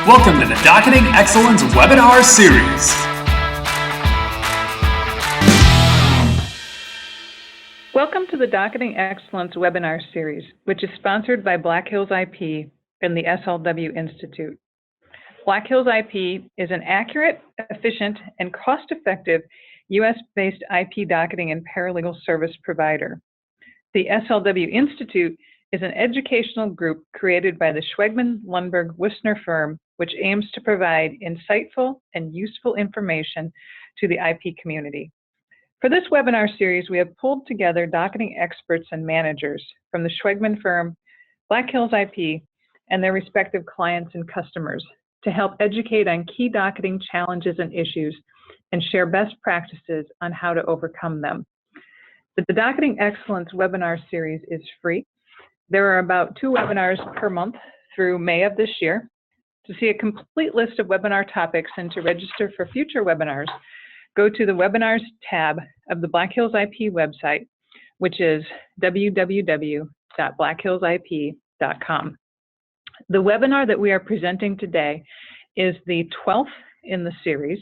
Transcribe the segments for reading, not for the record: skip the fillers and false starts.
Welcome to the Docketing Excellence Webinar Series. Welcome to the Docketing Excellence Webinar Series, which is sponsored by Black Hills IP and the SLW Institute. Black Hills IP is an accurate, efficient, and cost-effective U.S.-based IP docketing and paralegal service provider. The SLW Institute is an educational group created by the Schwegman-Lundberg-Wissner firm, which aims to provide insightful and useful information to the IP community. For this webinar series, we have pulled together docketing experts and managers from the Schwegman firm, Black Hills IP, and their respective clients and customers to help educate on key docketing challenges and issues and share best practices on how to overcome them. The Docketing Excellence webinar series is free. There are about 2 webinars per month through May of this year. To see a complete list of webinar topics and to register for future webinars, go to the Webinars tab of the Black Hills IP website, which is www.blackhillsip.com. The webinar that we are presenting today is the 12th in the series.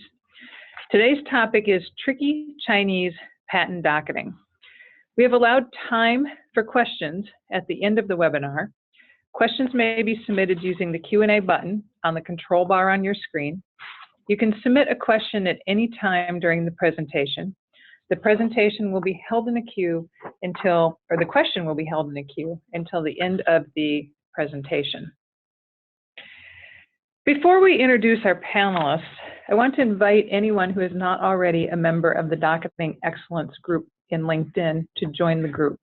Today's topic is Tricky Chinese Patent Docketing. We have allowed time for questions at the end of the webinar. Questions may be submitted using the Q&A button on the control bar on your screen. You can submit a question at any time during the presentation. The presentation will be held in a queue until, or the question will be held in a queue until the end of the presentation. Before we introduce our panelists, I want to invite anyone who is not already a member of the Docketing Excellence group in LinkedIn to join the group.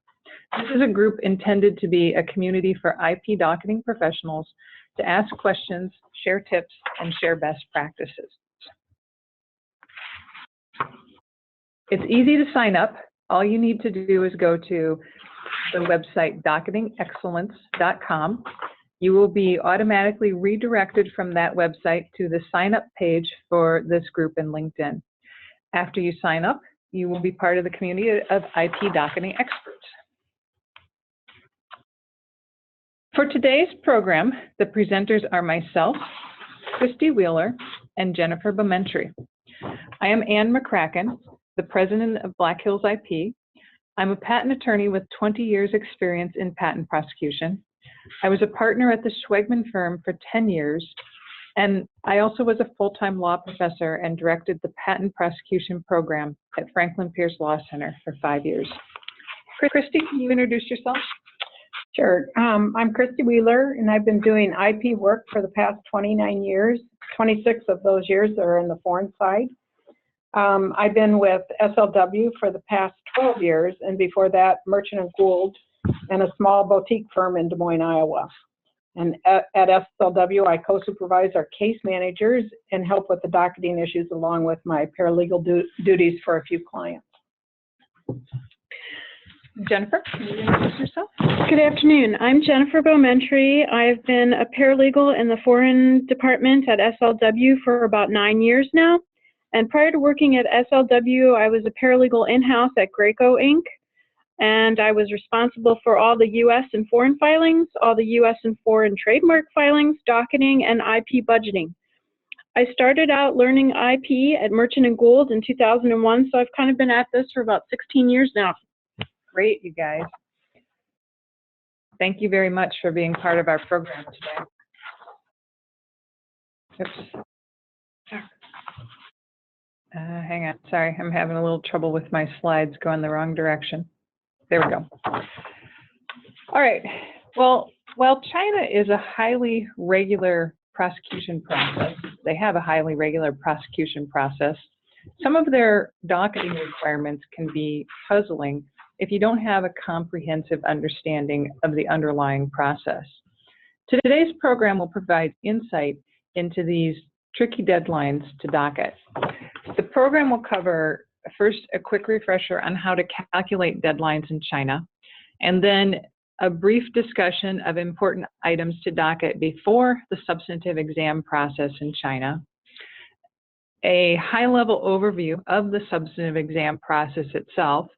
This is a group intended to be a community for IP docketing professionals to ask questions, share tips, and share best practices. It's easy to sign up. All you need to do is go to the website docketingexcellence.com. You will be automatically redirected from that website to the sign up page for this group in LinkedIn. After you sign up, you will be part of the community of IP docketing experts. For today's program, the presenters are myself, Christy Wheeler, and Jennifer Beaumentry. I am Ann McCracken, the president of Black Hills IP. I'm a patent attorney with 20 years experience in patent prosecution. I was a partner at the Schwegman firm for 10 years, and I also was a full-time law professor and directed the patent prosecution program at Franklin Pierce Law Center for 5 years. Christy, can you introduce yourself? Sure. I'm Christy Wheeler, and I've been doing IP work for the past 29 years. 26 of those years are in the foreign side. I've been with SLW for the past 12 years, and before that, Merchant & Gould, and a small boutique firm in Des Moines, Iowa. And at SLW, I co-supervise our case managers and help with the docketing issues along with my paralegal duties for a few clients. Jennifer, can you introduce yourself? Good afternoon. I'm Jennifer Beaumentry. I've been a paralegal in the foreign department at SLW for about 9 years now. And prior to working at SLW, I was a paralegal in-house at Graco Inc. And I was responsible for all the U.S. and foreign filings, all the U.S. and foreign trademark filings, docketing, and IP budgeting. I started out learning IP at Merchant & Gould in 2001, so I've kind of been at this for about 16 years now. Great, you guys. Thank you very much for being part of our program today. Oops. Hang on, sorry, I'm having a little trouble with my slides going the wrong direction. There we go. All right, well, while China is a highly regular prosecution process, they have a highly regular prosecution process, some of their docketing requirements can be puzzling if you don't have a comprehensive understanding of the underlying process. Today's program will provide insight into these tricky deadlines to docket. The program will cover first a quick refresher on how to calculate deadlines in China, and then a brief discussion of important items to docket before the substantive exam process in China, a high-level overview of the substantive exam process itself,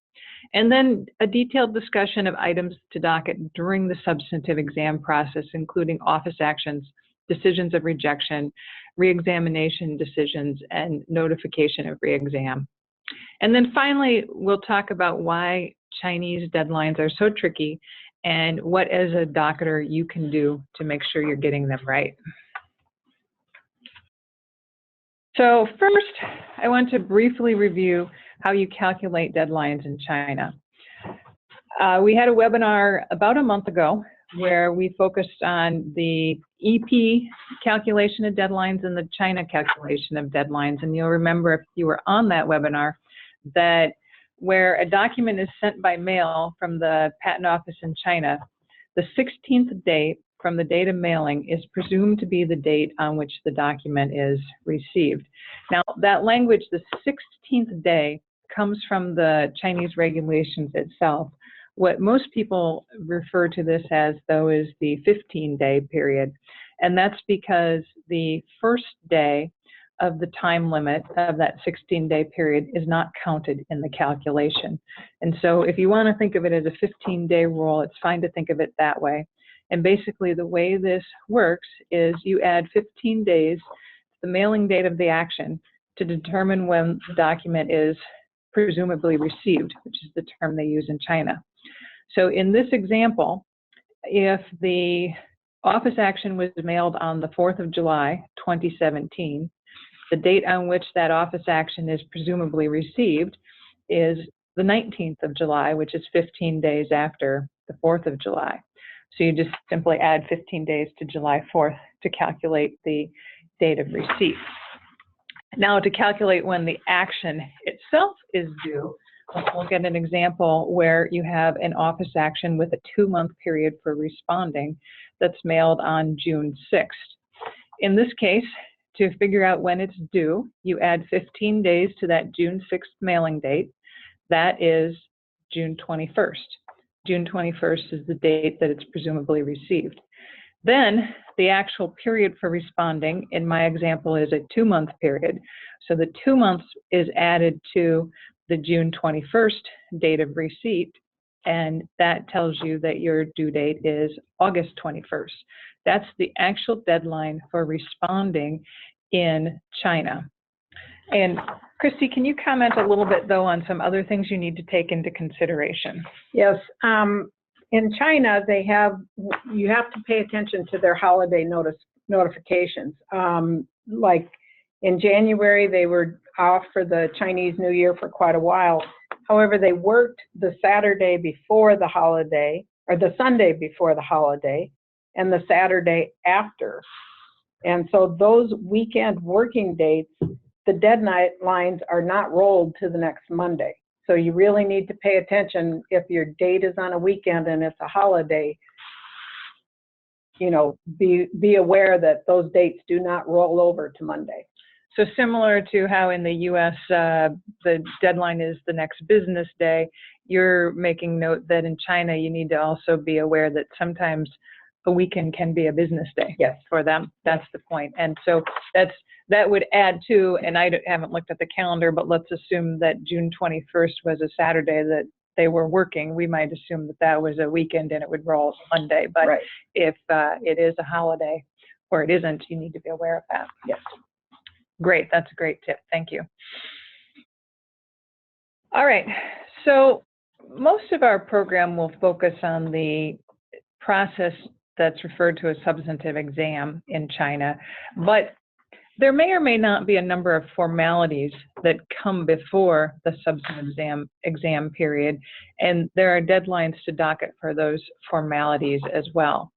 and then a detailed discussion of items to docket during the substantive exam process, including office actions, decisions of rejection, reexamination decisions, and notification of reexam. And then finally, we'll talk about why Chinese deadlines are so tricky and what, as a docketer, you can do to make sure you're getting them right. So first, I want to briefly review how you calculate deadlines in China. We had a webinar about a month ago where we focused on the EP calculation of deadlines and the China calculation of deadlines. And you'll remember, if you were on that webinar, that where a document is sent by mail from the patent office in China, the 16th day from the date of mailing is presumed to be the date on which the document is received. Now, that language, the 16th day, comes from the Chinese regulations itself. What most people refer to this as, though, is the 15-day period. And that's because the first day of the time limit of that 16-day period is not counted in the calculation. And so if you want to think of it as a 15-day rule, it's fine to think of it that way. And basically the way this works is you add 15 days to the mailing date of the action to determine when the document is presumably received, which is the term they use in China. So in this example, if the office action was mailed on the 4th of July, 2017, the date on which that office action is presumably received is the 19th of July, which is 15 days after the 4th of July. So you just simply add 15 days to July 4th to calculate the date of receipt. Now, to calculate when the action itself is due, let's look at an example where you have an office action with a 2-month period for responding that's mailed on June 6th. In this case, to figure out when it's due, you add 15 days to that June 6th mailing date. That is June 21st. June 21st is the date that it's presumably received. Then the actual period for responding, in my example, is a 2-month period. So the 2 months is added to the June 21st date of receipt, and that tells you that your due date is August 21st. That's the actual deadline for responding in China. And Christy, can you comment a little bit, though, on some other things you need to take into consideration? Yes. In China, you have to pay attention to their holiday notifications. Like in January, they were off for the Chinese New Year for quite a while. However, they worked the Saturday before the holiday, or the Sunday before the holiday, and the Saturday after. And so those weekend working dates, the deadlines are not rolled to the next Monday. So you really need to pay attention if your date is on a weekend and it's a holiday. You know, be aware that those dates do not roll over to Monday. So similar to how in the U.S. The deadline is the next business day, you're making note that in China you need to also be aware that sometimes a weekend can be a business day. Yes. For them. That's the point. And so that would add to, and I haven't looked at the calendar, but let's assume that June 21st was a Saturday that they were working. We might assume that that was a weekend and it would roll Monday. But Right. If it is a holiday or it isn't, you need to be aware of that. Yes. Great. That's a great tip. Thank you. All right. So most of our program will focus on the process that's referred to as substantive exam in China, but there may or may not be a number of formalities that come before the substantive exam period, and there are deadlines to docket for those formalities as well.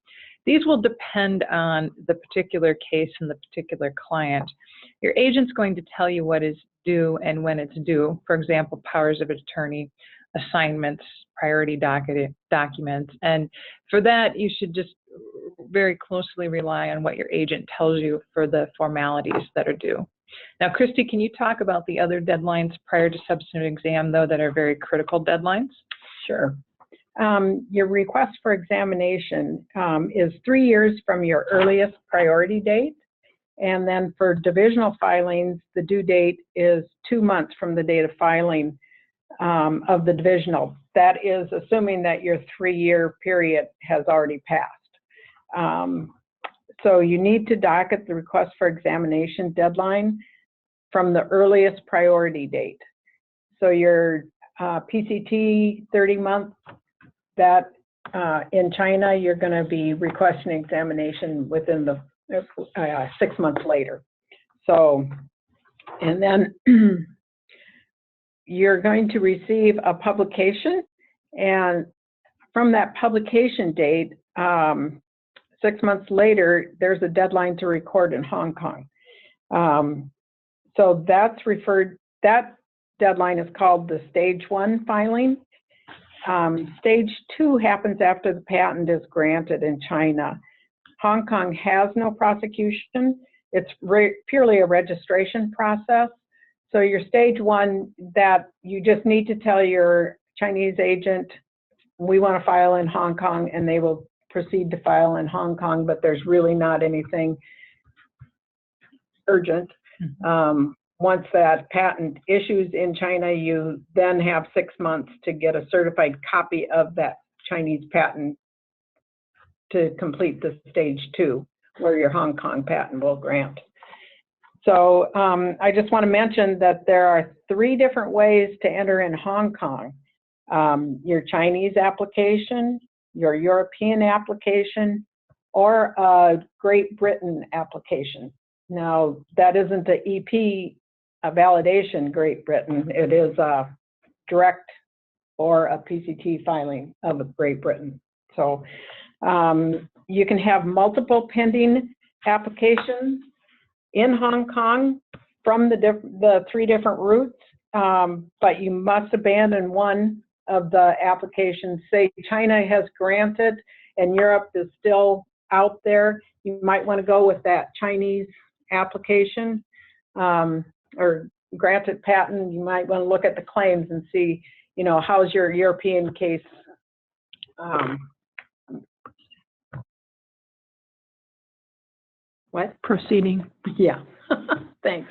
These will depend on the particular case and the particular client. Your agent's going to tell you what is due and when it's due. For example, powers of attorney, assignments, priority documents. And for that, you should just very closely rely on what your agent tells you for the formalities that are due. Now, Christy, can you talk about the other deadlines prior to substantive exam, though, that are very critical deadlines? Sure. Your request for examination is 3 years from your earliest priority date. And then for divisional filings, the due date is 2 months from the date of filing of the divisional. That is assuming that your 3-year period has already passed. So you need to docket the request for examination deadline from the earliest priority date. So your PCT 30-month, that in China, you're going to be requesting examination within the 6 months later. So, and then you're going to receive a publication, and from that publication date, 6 months later, there's a deadline to record in Hong Kong. So that's referred, that deadline is called the stage 1 filing. Stage 2 happens after the patent is granted in China. Hong Kong has no prosecution. It's purely a registration process. So your stage 1, that you just need to tell your Chinese agent, we want to file in Hong Kong, and they will proceed to file in Hong Kong, but there's really not anything urgent. Once that patent issues in China, you then have 6 months to get a certified copy of that Chinese patent to complete the stage 2, where your Hong Kong patent will grant. So I just want to mention that there are 3 different ways to enter in Hong Kong. Your Chinese application, your European application, or a Great Britain application. Now, that isn't the EP validation Great Britain. It is a direct or a PCT filing of Great Britain. So you can have multiple pending applications in Hong Kong from the 3 different routes, but you must abandon one of the applications. Say China has granted and Europe is still out there, you might want to go with that Chinese application or granted patent. You might want to look at the claims and see, you know, how's your European case Proceeding. Yeah, thanks.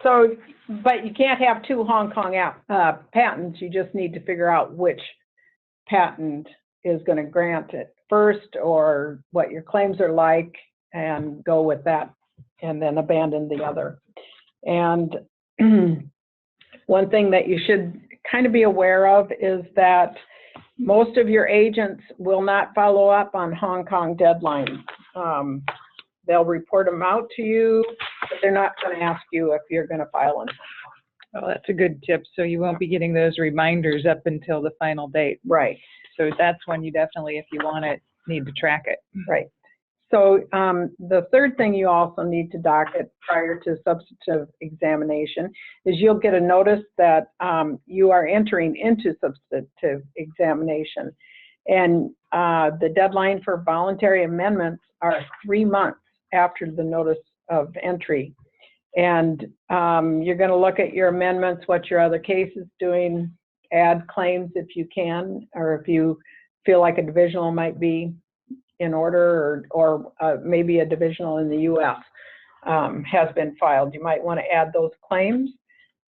So, but you can't have 2 Hong Kong patents. You just need to figure out which patent is going to grant it first, or what your claims are like, and go with that, and then abandon the other. And one thing that you should kind of be aware of is that most of your agents will not follow up on Hong Kong deadlines. They'll report them out to you, but they're not going to ask you if you're going to file in Hong Kong. Oh, that's a good tip. So you won't be getting those reminders up until the final date. Right. So that's when you definitely, if you want it, need to track it. Right. So the third thing you also need to docket prior to substantive examination is you'll get a notice that you are entering into substantive examination. And the deadline for voluntary amendments are 3 months after the notice of entry. And you're going to look at your amendments, what your other case is doing, add claims if you can, or if you feel like a divisional might be in order, or maybe a divisional in the US has been filed. You might want to add those claims.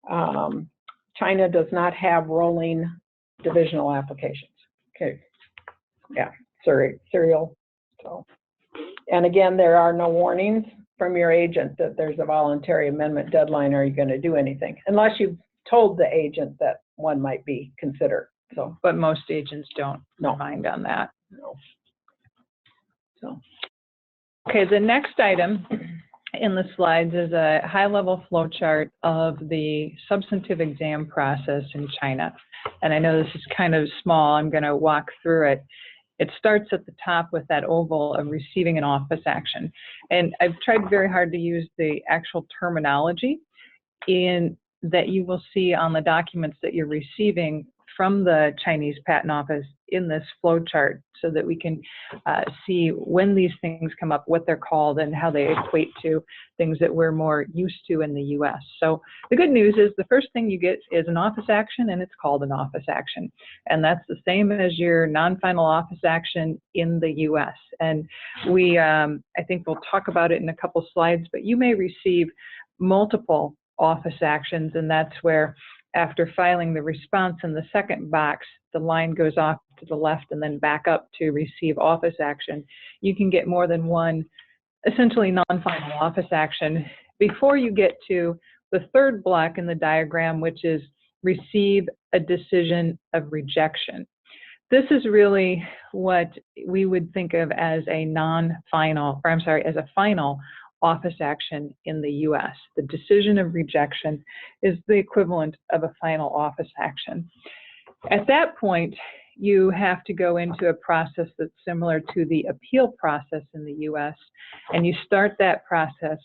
China does not have rolling divisional applications. Okay. Yeah, serial. So, and again, there are no warnings from your agent that there's a voluntary amendment deadline. Are you going to do anything? Unless you've told the agent that one might be considered. So, but most agents don't mind on that. No. So, okay, the next item in the slides is a high-level flow chart of the substantive exam process in China. And I know this is kind of small. I'm going to walk through it. It starts at the top with that oval of receiving an office action. And I've tried very hard to use the actual terminology in that you will see on the documents that you're receiving from the Chinese Patent Office in this flow chart, so that we can see when these things come up, what they're called, and how they equate to things that we're more used to in the US. So the good news is the first thing you get is an office action, and it's called an office action. And that's the same as your non-final office action in the US. And we, I think we'll talk about it in a couple slides, but you may receive multiple office actions, and that's where, after filing the response in the second box, the line goes off to the left and then back up to receive office action, you can get more than one essentially non-final office action before you get to the third block in the diagram, which is receive a decision of rejection. This is really what we would think of as a non-final, or I'm sorry, as a final office action in the US. The decision of rejection is the equivalent of a final office action. At that point, you have to go into a process that's similar to the appeal process in the US, and you start that process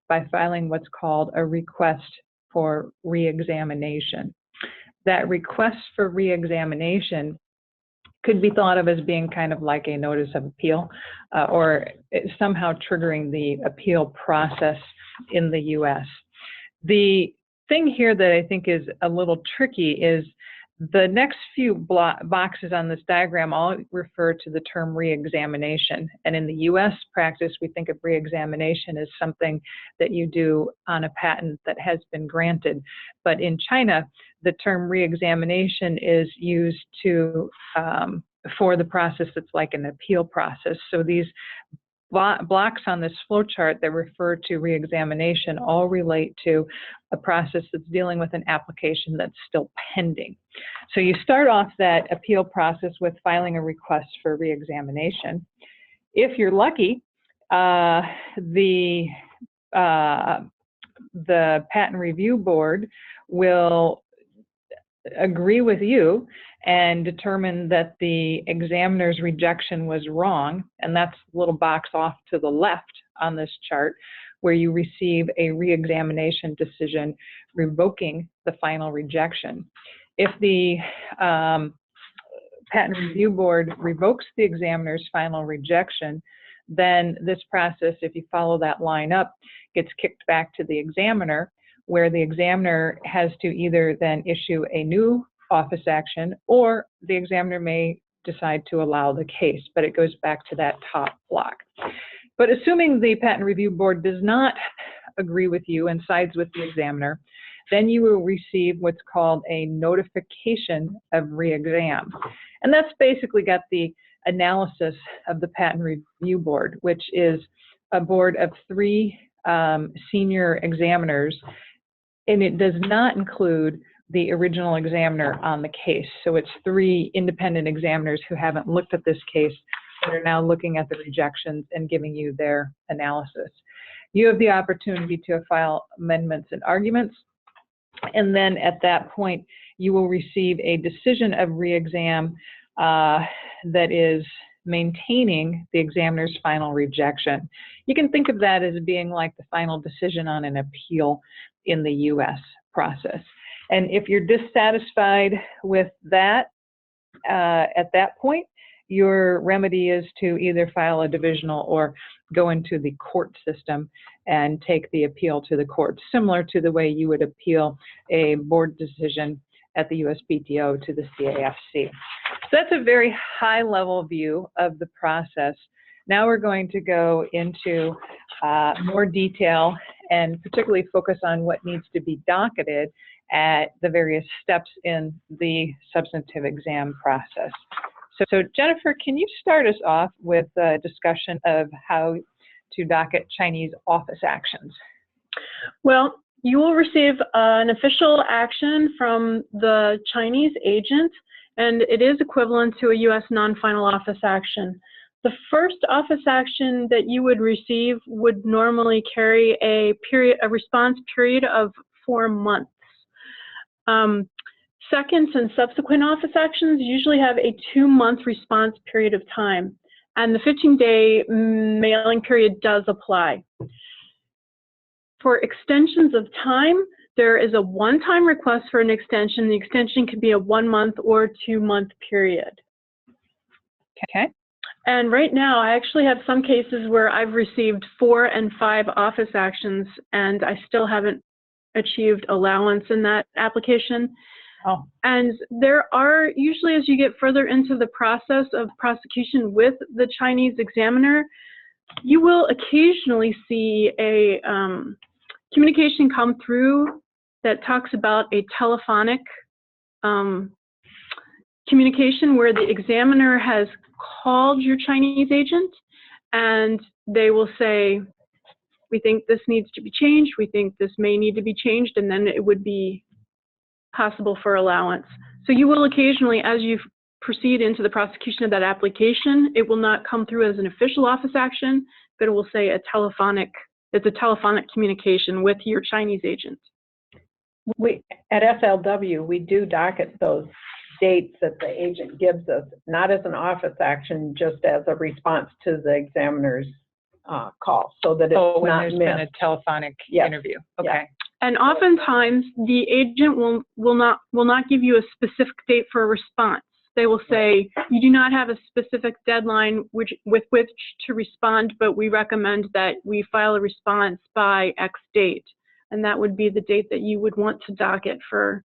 by filing what's called a request for reexamination. That request for reexamination could be thought of as being kind of like a notice of appeal, or somehow triggering the appeal process in the US. The thing here that I think is a little tricky is the next few boxes on this diagram all refer to the term reexamination. And in the US practice, we think of reexamination as something that you do on a patent that has been granted. But in China, the term reexamination is used to for the process that's like an appeal process. So these blocks on this flowchart that refer to reexamination all relate to a process that's dealing with an application that's still pending. So you start off that appeal process with filing a request for reexamination. If you're lucky, the Patent Review Board will agree with you and determine that the examiner's rejection was wrong, and that's a little box off to the left on this chart, where you receive a reexamination decision revoking the final rejection. If the Patent Review Board revokes the examiner's final rejection, then this process, if you follow that line up, gets kicked back to the examiner, where the examiner has to either then issue a new office action, or the examiner may decide to allow the case, but it goes back to that top block. But assuming the Patent Review Board does not agree with you and sides with the examiner, then you will receive what's called a notification of re-exam. And that's basically got the analysis of the Patent Review Board, which is a board of 3 senior examiners, and it does not include the original examiner on the case. So it's 3 independent examiners who haven't looked at this case that are now looking at the rejections and giving you their analysis. You have the opportunity to file amendments and arguments, and then at that point you will receive a decision of re-exam that is maintaining the examiner's final rejection. You can think of that as being like the final decision on an appeal in the US process. And if you're dissatisfied with that, at that point, your remedy is to either file a divisional or go into the court system and take the appeal to the court, similar to the way you would appeal a board decision at the USPTO to the CAFC. So that's a very high-level view of the process. Now we're going to go into more detail and particularly focus on what needs to be docketed at the various steps in the substantive exam process. So Jennifer, can you start us off with a discussion of how to docket Chinese office actions? Well, you will receive an official action from the Chinese agent, and it is equivalent to a U.S. non-final office action. The first office action that you would receive would normally carry a response period of 4 months. Second and subsequent office actions usually have a 2-month response period of time, and the 15-day mailing period does apply. For extensions of time, there is a one-time request for an extension. The extension can be a 1-month or 2-month period. Okay. And right now, I actually have some cases where I've received 4 and 5 office actions, and I still haven't achieved allowance in that application. Oh. And there are, usually as you get further into the process of prosecution with the Chinese examiner, you will occasionally see a communication come through that talks about a telephonic communication where the examiner has called your Chinese agent and they will say, we think this needs to be changed, we think this may need to be changed, and then it would be possible for allowance. So you will occasionally, as you proceed into the prosecution of that application, it will not come through as an official office action, but it will say it's a telephonic communication with your Chinese agent. We, at SLW, we do docket those dates that the agent gives us, not as an office action, just as a response to the examiner's call, so that it's when not there's missed. been a telephonic interview. Okay. Yeah. And oftentimes the agent will not give you a specific date for a response. They will say, you do not have a specific deadline with which to respond, but we recommend that we file a response by X date. And that would be the date that you would want to docket for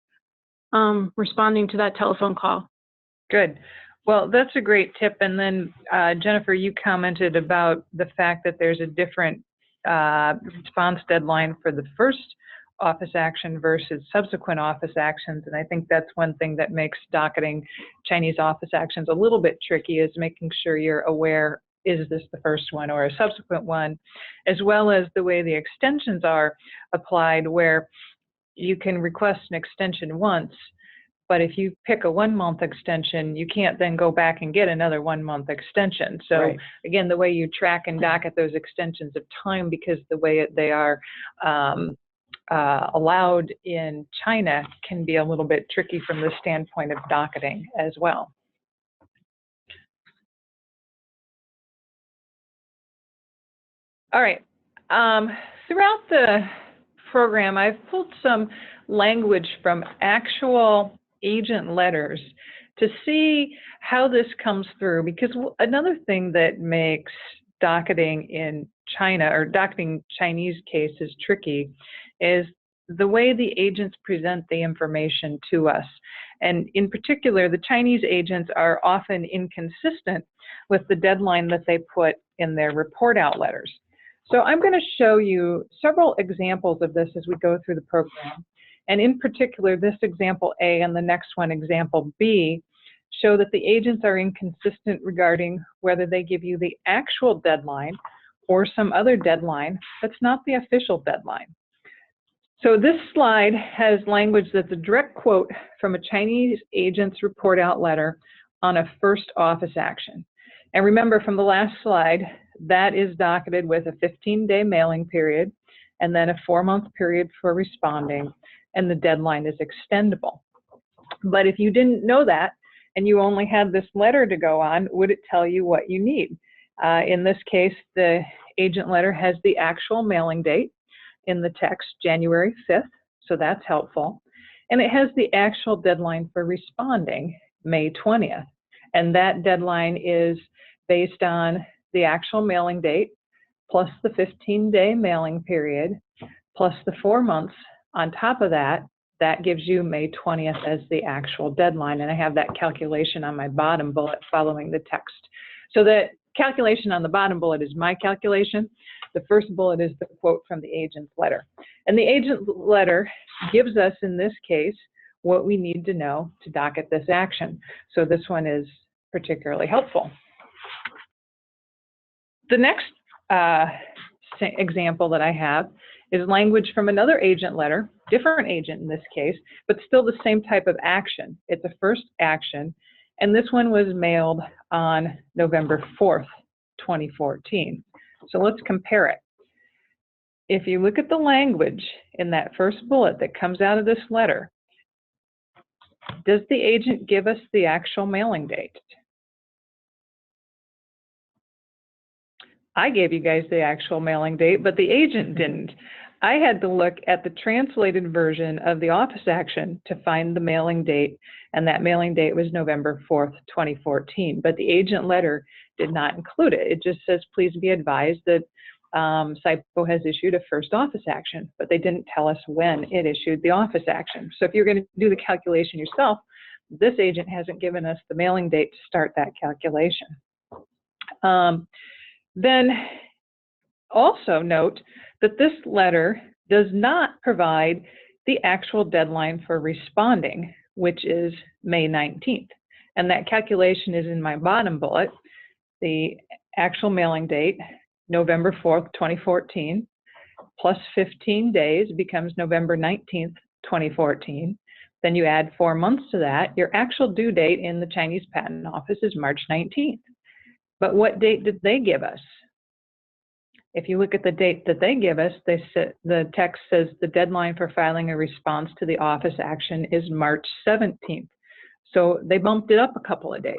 responding to that telephone call. Good. Well, that's a great tip. And then, Jennifer, you commented about the fact that there's a different response deadline for the first office action versus subsequent office actions. And I think that's one thing that makes docketing Chinese office actions a little bit tricky, is making sure you're aware, is this the first one or a subsequent one, as well as the way the extensions are applied, where you can request an extension once, but if you pick a 1 month extension, you can't then go back and get another 1 month extension. So Right. again, the way you track and docket those extensions of time, because the way they are allowed in China, can be a little bit tricky from the standpoint of docketing as well. All right. Throughout the program, I've pulled some language from actual agent letters to see how this comes through, because another thing that makes docketing in China, or docketing Chinese cases, tricky is the way the agents present the information to us. And in particular, the Chinese agents are often inconsistent with the deadline that they put in their report out letters. So I'm going to show you several examples of this as we go through the program. And in particular, this example A and the next one, example B, show that the agents are inconsistent regarding whether they give you the actual deadline or some other deadline that's not the official deadline. So this slide has language that's a direct quote from a Chinese agent's report out letter on a first office action. And remember from the last slide, that is docketed with a 15-day mailing period and then a 4-month period for responding, and the deadline is extendable. But if you didn't know that and you only had this letter to go on, would it tell you what you need? In this case, the agent letter has the actual mailing date in the text, January 5th, so that's helpful. And it has the actual deadline for responding, May 20th. And that deadline is based on the actual mailing date, plus the 15-day mailing period, plus the 4 months on top of that. That gives you May 20th as the actual deadline. And I have that calculation on my bottom bullet following the text. So the calculation on the bottom bullet is my calculation. The first bullet is the quote from the agent's letter. And the agent letter gives us, in this case, what we need to know to docket this action. So this one is particularly helpful. The next example that I have is language from another agent letter, different agent in this case, but still the same type of action. It's a first action, and this one was mailed on November 4th, 2014. So let's compare it. If you look at the language in that first bullet that comes out of this letter, does the agent give us the actual mailing date? I gave you guys the actual mailing date, but the agent didn't. I had to look at the translated version of the office action to find the mailing date, and that mailing date was November 4th, 2014. But the agent letter did not include it. It just says, please be advised that SIPO has issued a first office action, but they didn't tell us when it issued the office action. So if you're going to do the calculation yourself, this agent hasn't given us the mailing date to start that calculation. Then also note that this letter does not provide the actual deadline for responding, which is May 19th. And that calculation is in my bottom bullet. The actual mailing date, November 4th, 2014, plus 15 days becomes November 19th, 2014. Then you add 4 months to that. Your actual due date in the Chinese Patent Office is March 19th. But what date did they give us? If you look at the date that they give us, the text says the deadline for filing a response to the office action is March 17th. So they bumped it up a couple of days.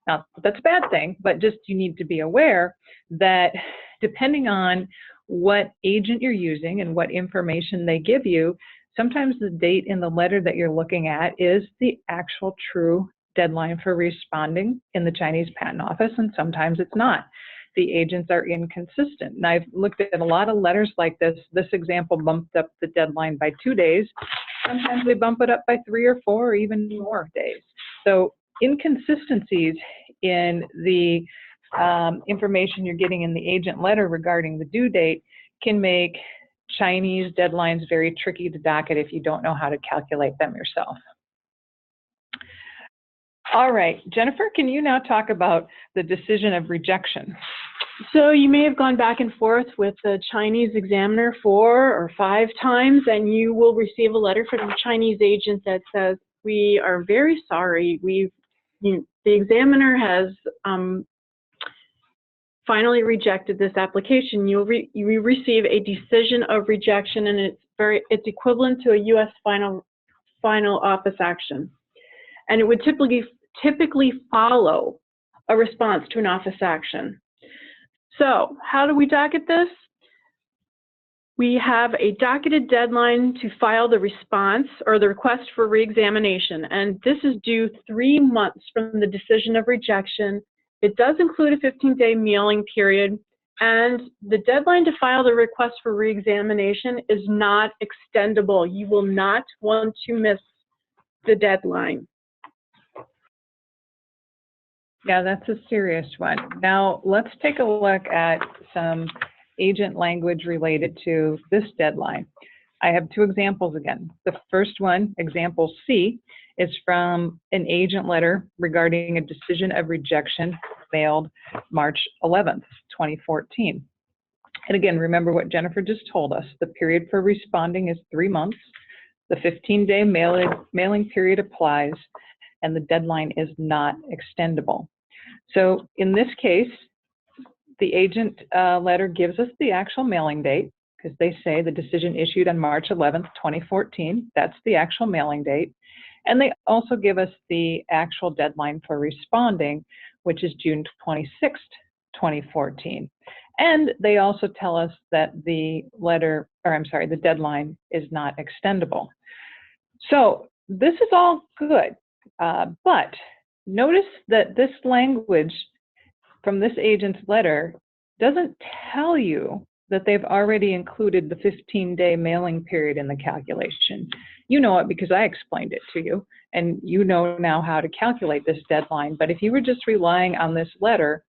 Now, that's a bad thing, but just you need to be aware that depending on what agent you're using and what information they give you, sometimes the date in the letter that you're looking at is the actual true deadline for responding in the Chinese Patent Office, and sometimes it's not. The agents are inconsistent. And I've looked at a lot of letters like this. This example bumped up the deadline by 2 days. Sometimes they bump it up by 3 or 4 or even more days. So inconsistencies in the information you're getting in the agent letter regarding the due date can make Chinese deadlines very tricky to docket if you don't know how to calculate them yourself. All right, Jennifer, can you now talk about the decision of rejection? So you may have gone back and forth with the Chinese examiner 4 or 5 times, and you will receive a letter from the Chinese agent that says, we are very sorry, the examiner has finally rejected this application. You receive a decision of rejection, and it's equivalent to a U.S. final office action. And it would typically follow a response to an office action. So how do we docket this? We have a docketed deadline to file the response or the request for reexamination, and this is due 3 months from the decision of rejection. It does include a 15-day mailing period, and the deadline to file the request for reexamination is not extendable. You will not want to miss the deadline. Yeah, that's a serious one. Now, let's take a look at some agent language related to this deadline. I have 2 examples again. The first one, example C, is from an agent letter regarding a decision of rejection mailed March 11th, 2014. And again, remember what Jennifer just told us. The period for responding is 3 months. The 15-day mailing period applies, and the deadline is not extendable. So in this case, the agent letter gives us the actual mailing date, because they say the decision issued on March 11th, 2014. That's the actual mailing date. And they also give us the actual deadline for responding, which is June 26th, 2014. And they also tell us that the deadline is not extendable. So this is all good, but notice that this language from this agent's letter doesn't tell you that they've already included the 15-day mailing period in the calculation. You know it because I explained it to you, and you know now how to calculate this deadline. But if you were just relying on this letter,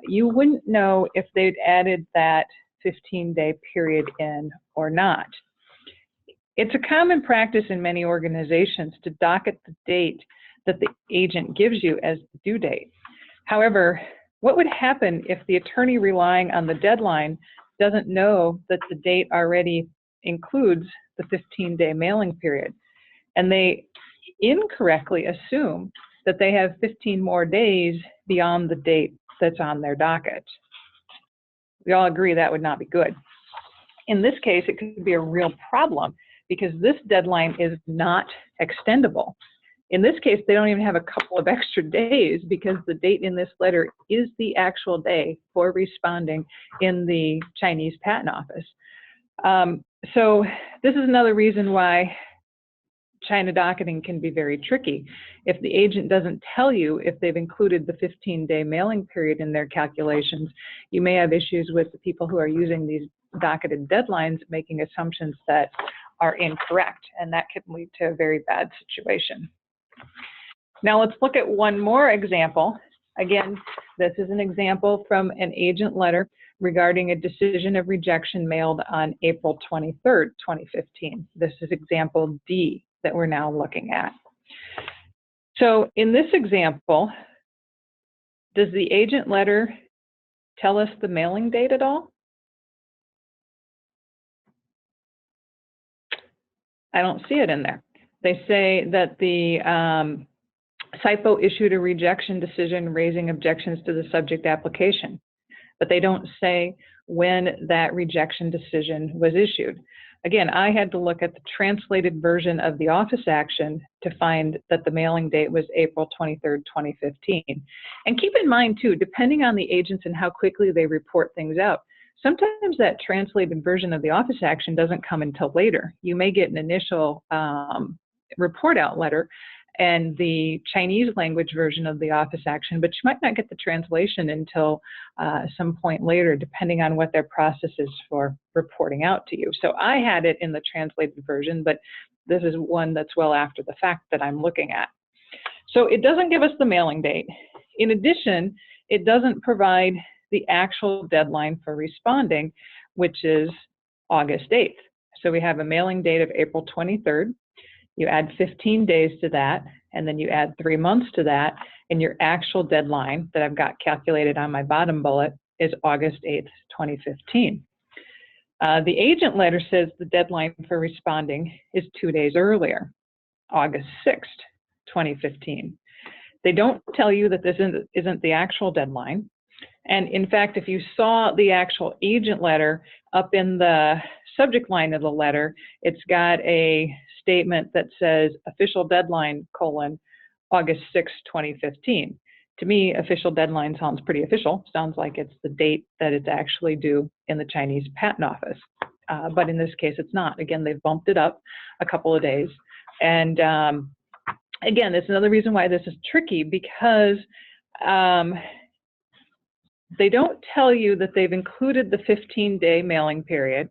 you wouldn't know if they'd added that 15-day period in or not. It's a common practice in many organizations to docket the date that the agent gives you as the due date. However, what would happen if the attorney relying on the deadline doesn't know that the date already includes the 15-day mailing period, and they incorrectly assume that they have 15 more days beyond the date that's on their docket? We all agree that would not be good. In this case, it could be a real problem because this deadline is not extendable. In this case, they don't even have a couple of extra days because the date in this letter is the actual day for responding in the Chinese Patent Office. So this is another reason why China docketing can be very tricky. If the agent doesn't tell you if they've included the 15-day mailing period in their calculations, you may have issues with the people who are using these docketed deadlines making assumptions that are incorrect, and that can lead to a very bad situation. Now let's look at one more example. Again, this is an example from an agent letter regarding a decision of rejection mailed on April 23rd, 2015. This is example D that we're now looking at. So in this example, does the agent letter tell us the mailing date at all? I don't see it in there. They say that the SIPO issued a rejection decision raising objections to the subject application, but they don't say when that rejection decision was issued. Again, I had to look at the translated version of the office action to find that the mailing date was April 23rd, 2015. And keep in mind too, depending on the agents and how quickly they report things out, sometimes that translated version of the office action doesn't come until later. You may get an initial report out letter and the Chinese language version of the office action, but you might not get the translation until some point later, depending on what their process is for reporting out to you. So I had it in the translated version, but this is one that's well after the fact that I'm looking at. So it doesn't give us the mailing date. In addition, it doesn't provide the actual deadline for responding, which is August 8th. So we have a mailing date of April 23rd. You add 15 days to that, and then you add 3 months to that, and your actual deadline that I've got calculated on my bottom bullet is August 8th, 2015. The agent letter says the deadline for responding is 2 days earlier, August 6th, 2015. They don't tell you that this isn't the actual deadline. And in fact, if you saw the actual agent letter up in the subject line of the letter, it's got a statement that says official deadline, August 6, 2015. To me, official deadline sounds pretty official. Sounds like it's the date that it's actually due in the Chinese Patent Office. But in this case, it's not. Again, they've bumped it up a couple of days. And again, it's another reason why this is tricky, because they don't tell you that they've included the 15-day mailing period.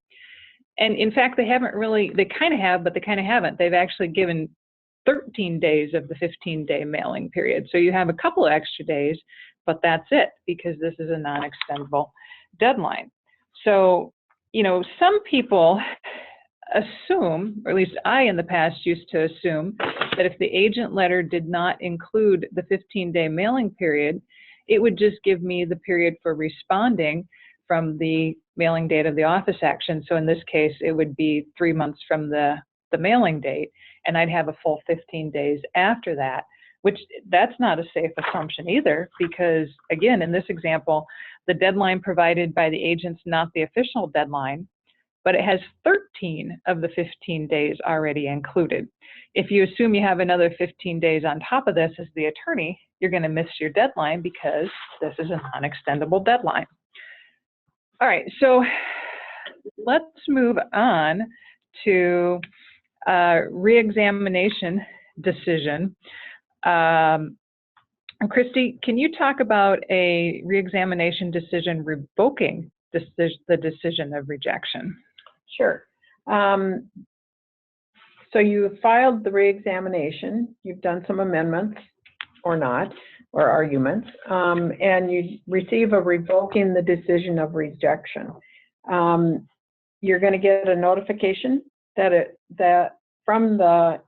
And in fact, they haven't really, they kind of have, but they kind of haven't. They've actually given 13 days of the 15-day mailing period. So you have a couple of extra days, but that's it, because this is a non-extendable deadline. So, you know, some people assume, or at least I in the past used to assume, that if the agent letter did not include the 15-day mailing period, it would just give me the period for responding from the mailing date of the office action. So in this case, it would be 3 months from the mailing date, and I'd have a full 15 days after that, which that's not a safe assumption either, because again, in this example, the deadline provided by the agent's not the official deadline, but it has 13 of the 15 days already included. If you assume you have another 15 days on top of this as the attorney, you're going to miss your deadline because this is a non-extendable deadline. All right, so let's move on to reexamination decision. Christy, can you talk about a reexamination decision revoking the decision of rejection? Sure. So you filed the reexamination, you've done some amendments or not, or arguments, and you receive a revoking the decision of rejection. You're going to get a notification that from the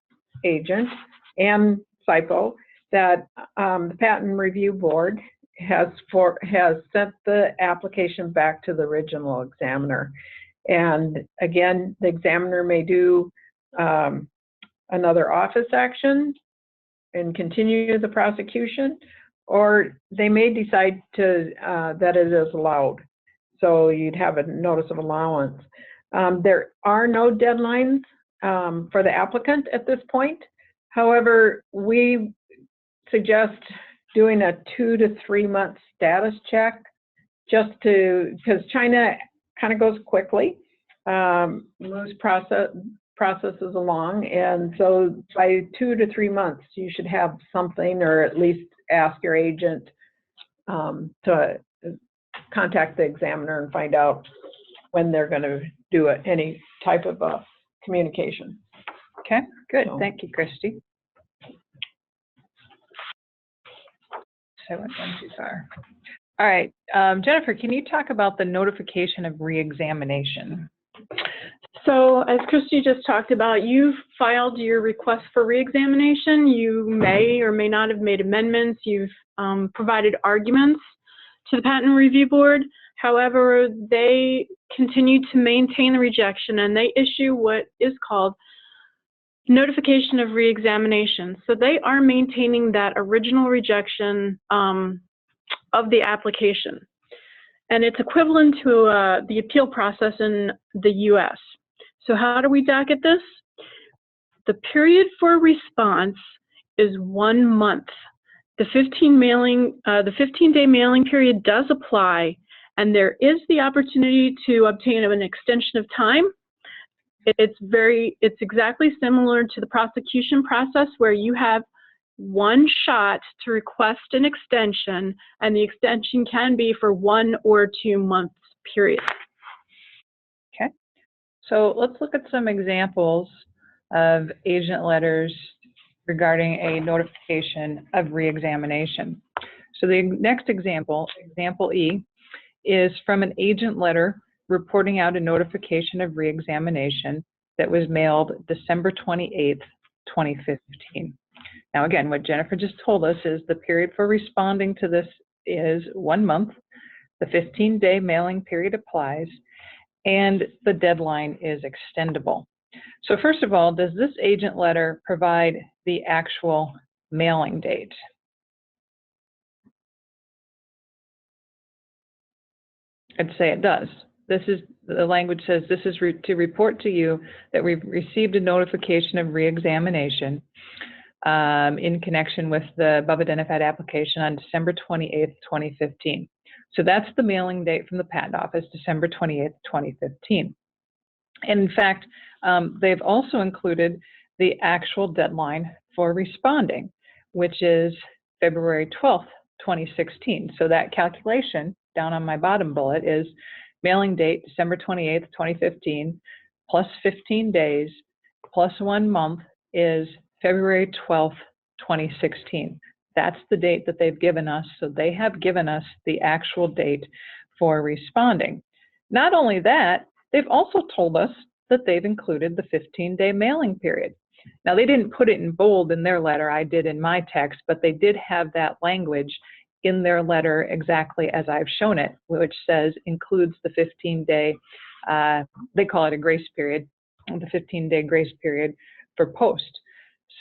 agent and SIPO that the Patent Review Board has sent the application back to the original examiner. And again, the examiner may do another office action and continue the prosecution, or they may decide to that it is allowed. So you'd have a notice of allowance. There are no deadlines for the applicant at this point. However, we suggest doing a 2 to 3 month status check, just to, because China kind of goes quickly, moves processes along, and so by 2 to 3 months you should have something, or at least ask your agent to contact the examiner and find out when they're going to do any type of communication. Okay, good. So. Thank you, Christy. So I went one too far. All right, Jennifer, can you talk about the notification of reexamination? So as Christy just talked about, you've filed your request for reexamination. You may or may not have made amendments. You've provided arguments to the Patent Review Board. However, they continue to maintain the rejection, and they issue what is called notification of reexamination. So they are maintaining that original rejection of the application. And it's equivalent to the appeal process in the US. So how do we docket this? The period for response is 1 month. The 15-day mailing period does apply, and there is the opportunity to obtain an extension of time. It's exactly similar to the prosecution process, where you have one shot to request an extension, and the extension can be for 1 or 2 months period. Okay, so let's look at some examples of agent letters regarding a notification of reexamination. So the next example, example E, is from an agent letter reporting out a notification of reexamination that was mailed December 28th, 2015. Now again, what Jennifer just told us is the period for responding to this is 1 month, the 15-day mailing period applies, and the deadline is extendable. So first of all, does this agent letter provide the actual mailing date? I'd say it does. This is, the language says, this is to report to you that we've received a notification of reexamination in connection with the above identified application on December 28th, 2015. So that's the mailing date from the Patent Office, December 28th, 2015. And in fact, they've also included the actual deadline for responding, which is February 12th, 2016. So that calculation down on my bottom bullet is mailing date, December 28th, 2015, plus 15 days, plus 1 month is February 12th, 2016. That's the date that they've given us. So they have given us the actual date for responding. Not only that, they've also told us that they've included the 15-day mailing period. Now, they didn't put it in bold in their letter, I did in my text, but they did have that language in their letter exactly as I've shown it, which says includes the 15-day, they call it a grace period, the 15-day grace period for post.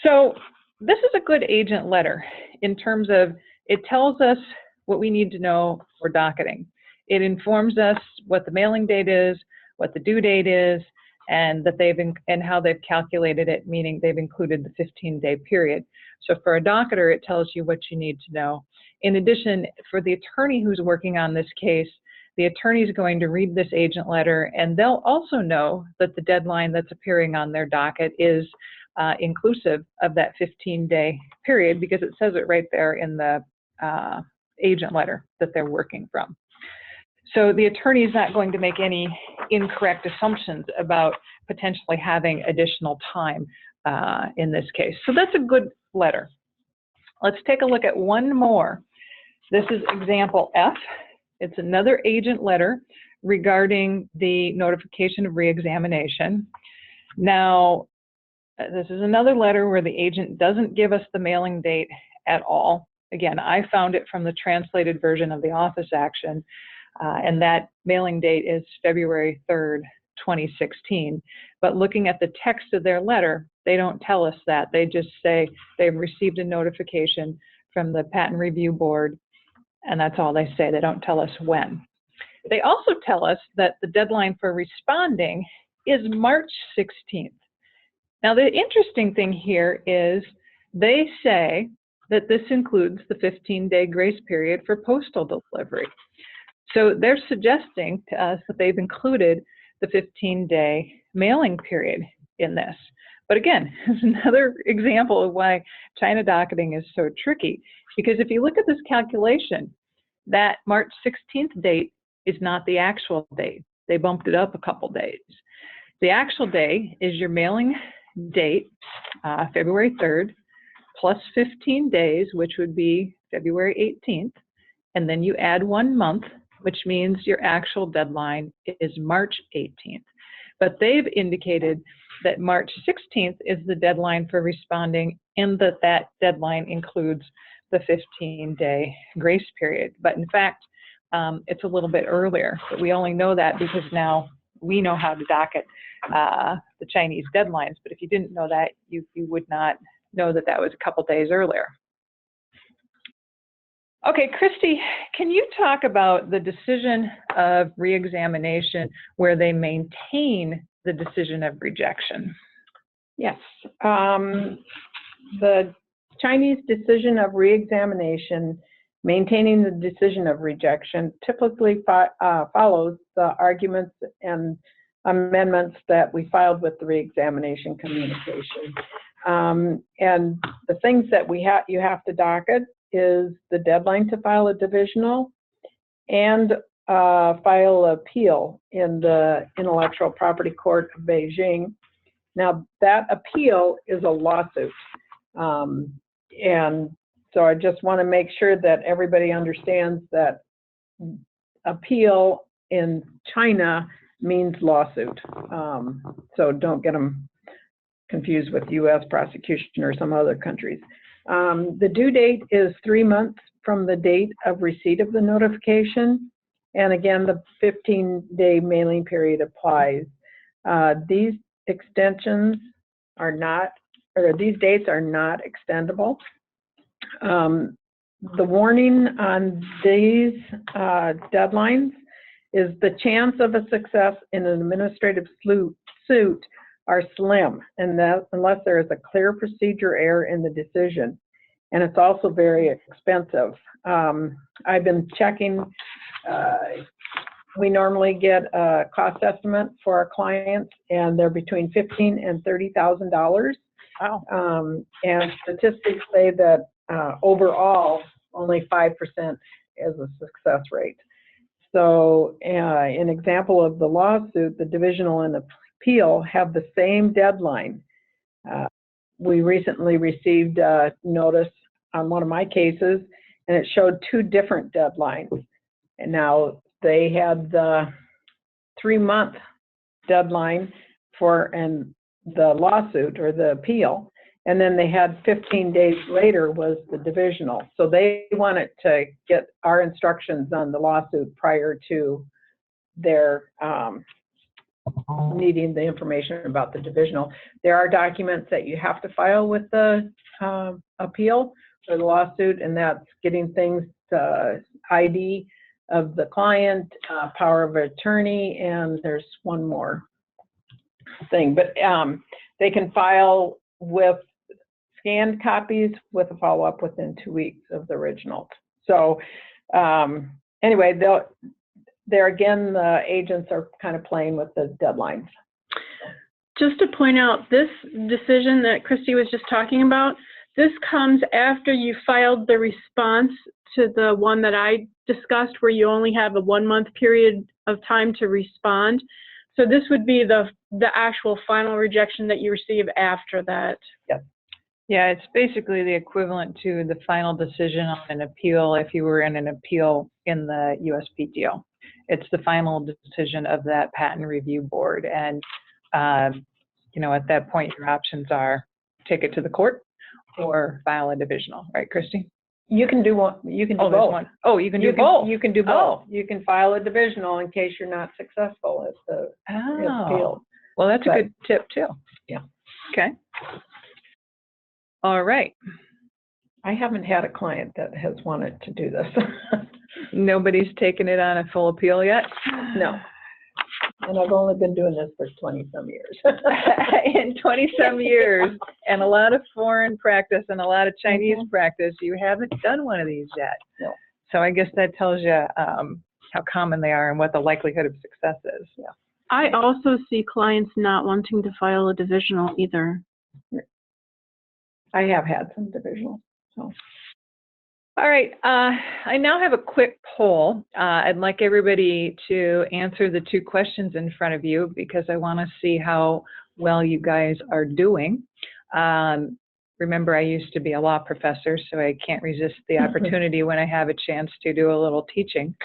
So this is a good agent letter in terms of it tells us what we need to know for docketing. It informs us what the mailing date is, what the due date is, and that and how they've calculated it, meaning they've included the 15-day period. So for a docketer, it tells you what you need to know. In addition, for the attorney who's working on this case, the attorney is going to read this agent letter, and they'll also know that the deadline that's appearing on their docket is inclusive of that 15-day period, because it says it right there in the agent letter that they're working from. So the attorney is not going to make any incorrect assumptions about potentially having additional time in this case. So that's a good letter. Let's take a look at one more. This is example F. It's another agent letter regarding the notification of reexamination. Now, this is another letter where the agent doesn't give us the mailing date at all. Again, I found it from the translated version of the office action, and that mailing date is February 3rd, 2016. But looking at the text of their letter, they don't tell us that. They just say they've received a notification from the Patent Review Board, and that's all they say. They don't tell us when. They also tell us that the deadline for responding is March 16th. Now, the interesting thing here is they say that this includes the 15-day grace period for postal delivery. So they're suggesting to us that they've included the 15-day mailing period in this. But again, it's another example of why China docketing is so tricky, because if you look at this calculation, that March 16th date is not the actual date. They bumped it up a couple days. The actual day is your mailing date, February 3rd, plus 15 days, which would be February 18th, and then you add 1 month, which means your actual deadline is March 18th. But they've indicated that March 16th is the deadline for responding, and that deadline includes the 15-day grace period. But in fact, it's a little bit earlier. But we only know that because now we know how to docket the Chinese deadlines. But if you didn't know that, you would not know that that was a couple days earlier. Okay, Christy, can you talk about the decision of reexamination where they maintain the decision of rejection? Yes. The Chinese decision of reexamination, maintaining the decision of rejection, typically follows the arguments and amendments that we filed with the reexamination communication. And the things that you have to docket is the deadline to file a divisional and file an appeal in the Intellectual Property Court of Beijing. Now, that appeal is a lawsuit. And so I just want to make sure that everybody understands that appeal in China means lawsuit. So don't get them confused with U.S. prosecution or some other countries. The due date is 3 months from the date of receipt of the notification. And again, the 15-day mailing period applies. These extensions are not, or these dates are not extendable. The warning on these deadlines is the chance of a success in an administrative suit are slim, and that unless there is a clear procedure error in the decision. And it's also very expensive. I've been checking, we normally get a cost estimate for our clients, and they're between $15,000 and $30,000. Wow. And statistics say that overall, only 5% is a success rate. So an example of the lawsuit, the divisional and appeal have the same deadline. We recently received a notice on one of my cases, and it showed 2 different deadlines. And now they had the 3-month deadline for the lawsuit or the appeal, and then they had 15 days later was the divisional. So they wanted to get our instructions on the lawsuit prior to their needing the information about the divisional. There are documents that you have to file with the appeal or the lawsuit, and that's getting things to ID of the client, power of attorney, and there's one more thing. But they can file with scanned copies with a follow-up within 2 weeks of the original. So anyway, there again, the agents are kind of playing with the deadlines. Just to point out, this decision that Christy was just talking about, this comes after you filed the response to the one that I discussed, where you only have a 1-month period of time to respond. So this would be the actual final rejection that you receive after that. Yep. Yeah, it's basically the equivalent to the final decision on an appeal if you were in an appeal in the USPTO. It's the final decision of that patent review board. And, you know, at that point, your options are take it to the court or file a divisional. Right, Christy? You can do one. You can do both. One. Oh, you can do both. You can do both. You can file a divisional in case you're not successful at the appeal. Well, that's a good tip too. Yeah. Okay. All right. I haven't had a client that has wanted to do this. Nobody's taken it on a full appeal yet? No. And I've only been doing this for 20-some years. In 20-some years, and a lot of foreign practice and a lot of Chinese practice, you haven't done one of these yet. No. So I guess that tells you how common they are and what the likelihood of success is. Yeah. I also see clients not wanting to file a divisional either. I have had some divisionals. So. All right, I now have a quick poll. I'd like everybody to answer the 2 questions in front of you because I want to see how well you guys are doing. Remember, I used to be a law professor, so I can't resist the opportunity when I have a chance to do a little teaching.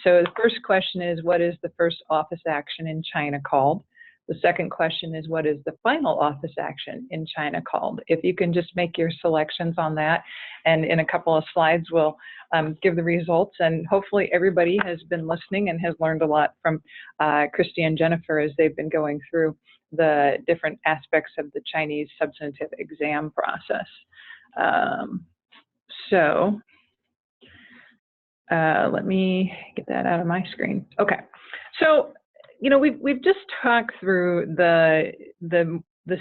So the first question is, what is the first office action in China called? The second question is, what is the final office action in China called? If you can just make your selections on that, and in a couple of slides we'll give the results, and hopefully everybody has been listening and has learned a lot from Christy and Jennifer as they've been going through the different aspects of the Chinese substantive exam process. Let me get that out of my screen. Okay, so we've just talked through the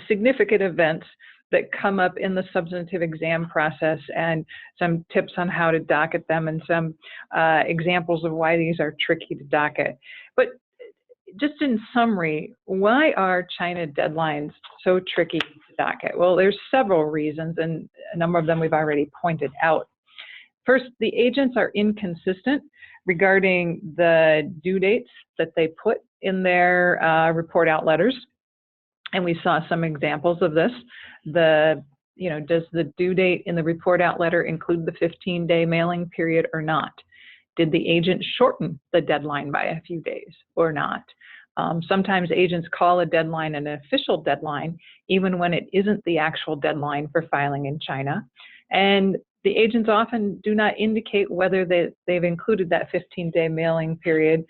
significant events that come up in the substantive exam process and some tips on how to docket them and some examples of why these are tricky to docket. But just in summary, why are China deadlines so tricky to docket? Well, there's several reasons, and a number of them we've already pointed out. First, the agents are inconsistent regarding the due dates that they put in their report out letters. And we saw some examples of this. Does the due date in the report out letter include the 15-day mailing period or not? Did the agent shorten the deadline by a few days or not? Sometimes agents call a deadline an official deadline, even when it isn't the actual deadline for filing in China. And the agents often do not indicate whether they've included that 15-day mailing period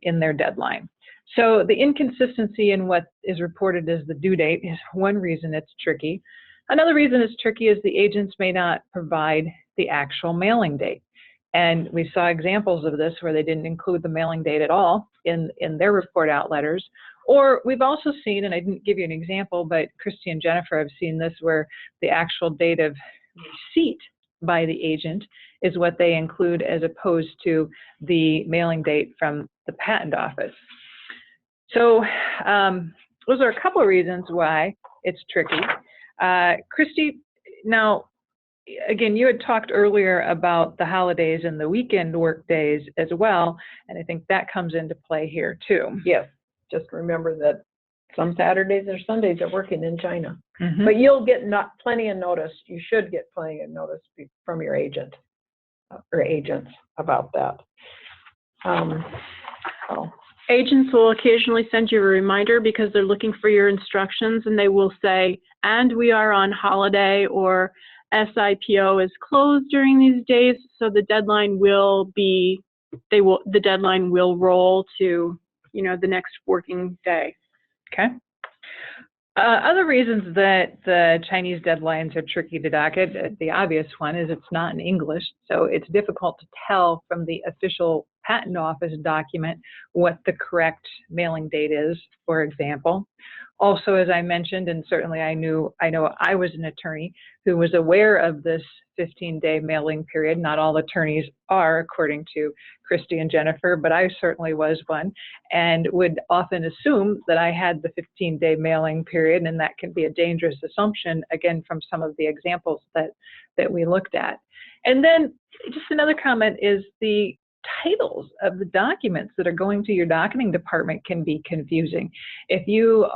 in their deadline. So the inconsistency in what is reported as the due date is one reason it's tricky. Another reason it's tricky is the agents may not provide the actual mailing date. And we saw examples of this where they didn't include the mailing date at all in their report out letters. Or we've also seen, and I didn't give you an example, but Christy and Jennifer have seen this, where the actual date of receipt by the agent is what they include as opposed to the mailing date from the patent office. So those are a couple of reasons why it's tricky. Christy, now, again, you had talked earlier about the holidays and the weekend work days as well, and I think that comes into play here too. Yes, just remember that some Saturdays or Sundays are working in China. Mm-hmm. But you'll get plenty of notice. You should get plenty of notice from your agent or agents about that. Agents will occasionally send you a reminder because they're looking for your instructions, and they will say, and we are on holiday, or SIPO is closed during these days, so the deadline will be, the deadline will roll to, the next working day. Okay. Other reasons that the Chinese deadlines are tricky to docket, the obvious one is it's not in English, so it's difficult to tell from the official patent office document what the correct mailing date is, for example. Also, as I mentioned, and certainly I know I was an attorney who was aware of this 15-day mailing period. Not all attorneys are, according to Christy and Jennifer, but I certainly was one, and would often assume that I had the 15-day mailing period, and that can be a dangerous assumption, again, from some of the examples that we looked at. And then just another comment is the titles of the documents that are going to your docketing department can be confusing. If you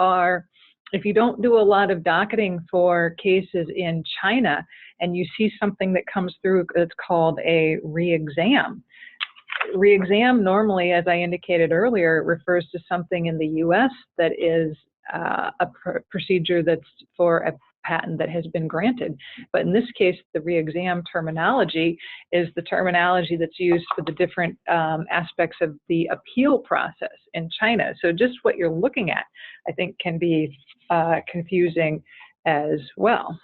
don't do a lot of docketing for cases in China and you see something that comes through that's called a re-exam. Re-exam normally, as I indicated earlier, refers to something in the US that is a procedure that's for a patent that has been granted. But in this case, the re-exam terminology is the terminology that's used for the different aspects of the appeal process in China. So just what you're looking at, I think, can be confusing as well.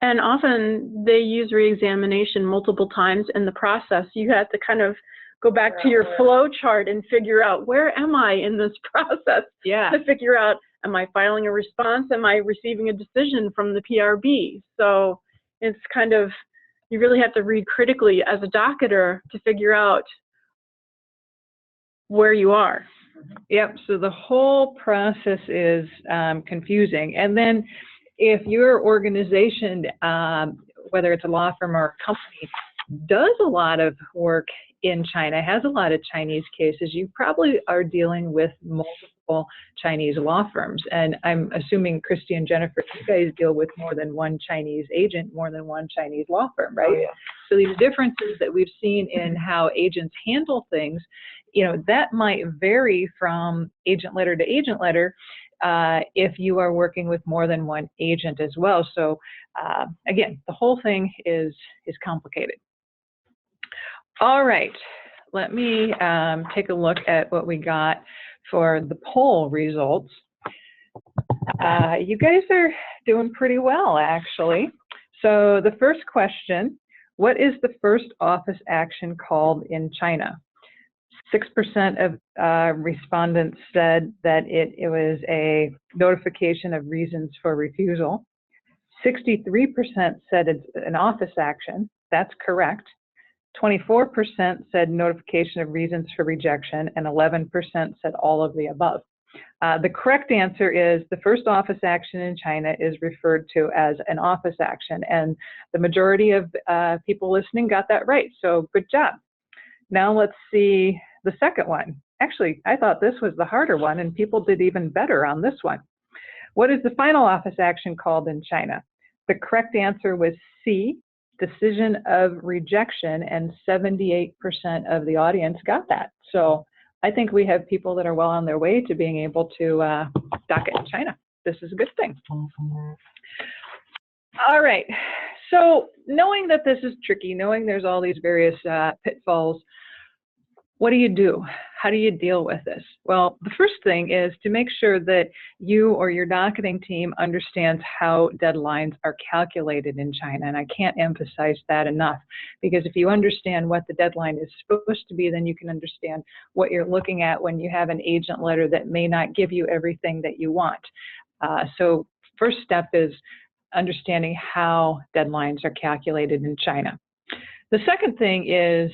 And often they use re-examination multiple times in the process. You have to kind of go back to your flow chart and figure out, where am I in this process? Yeah. To figure out, am I filing a response? Am I receiving a decision from the PRB? So it's kind of, you really have to read critically as a docketer to figure out where you are. Yep, so the whole process is confusing. And then if your organization, whether it's a law firm or a company, does a lot of work in China, has a lot of Chinese cases, you probably are dealing with multiple Chinese law firms. And I'm assuming, Christy and Jennifer, you guys deal with more than one Chinese agent, more than one Chinese law firm, right? Oh, yeah. So these differences that we've seen in how agents handle things, that might vary from agent letter to agent letter. if you are working with more than one agent as well. So again, the whole thing is complicated. All right, let me take a look at what we got for the poll results. You guys are doing pretty well, actually. So the first question, what is the first office action called in China? 6% of respondents said that it was a notification of reasons for refusal. 63% said it's an office action. That's correct. 24% said notification of reasons for rejection, and 11% said all of the above. The correct answer is the first office action in China is referred to as an office action, and the majority of people listening got that right, so good job. Now let's see the second one. Actually, I thought this was the harder one, and people did even better on this one. What is the final office action called in China? The correct answer was C, Decision of Rejection, and 78% of the audience got that. So I think we have people that are well on their way to being able to docket in China. This is a good thing. All right, so knowing that this is tricky, knowing there's all these various pitfalls, what do you do? How do you deal with this? Well, the first thing is to make sure that you or your docketing team understands how deadlines are calculated in China. And I can't emphasize that enough, because if you understand what the deadline is supposed to be, then you can understand what you're looking at when you have an agent letter that may not give you everything that you want. So first step is understanding how deadlines are calculated in China. The second thing is,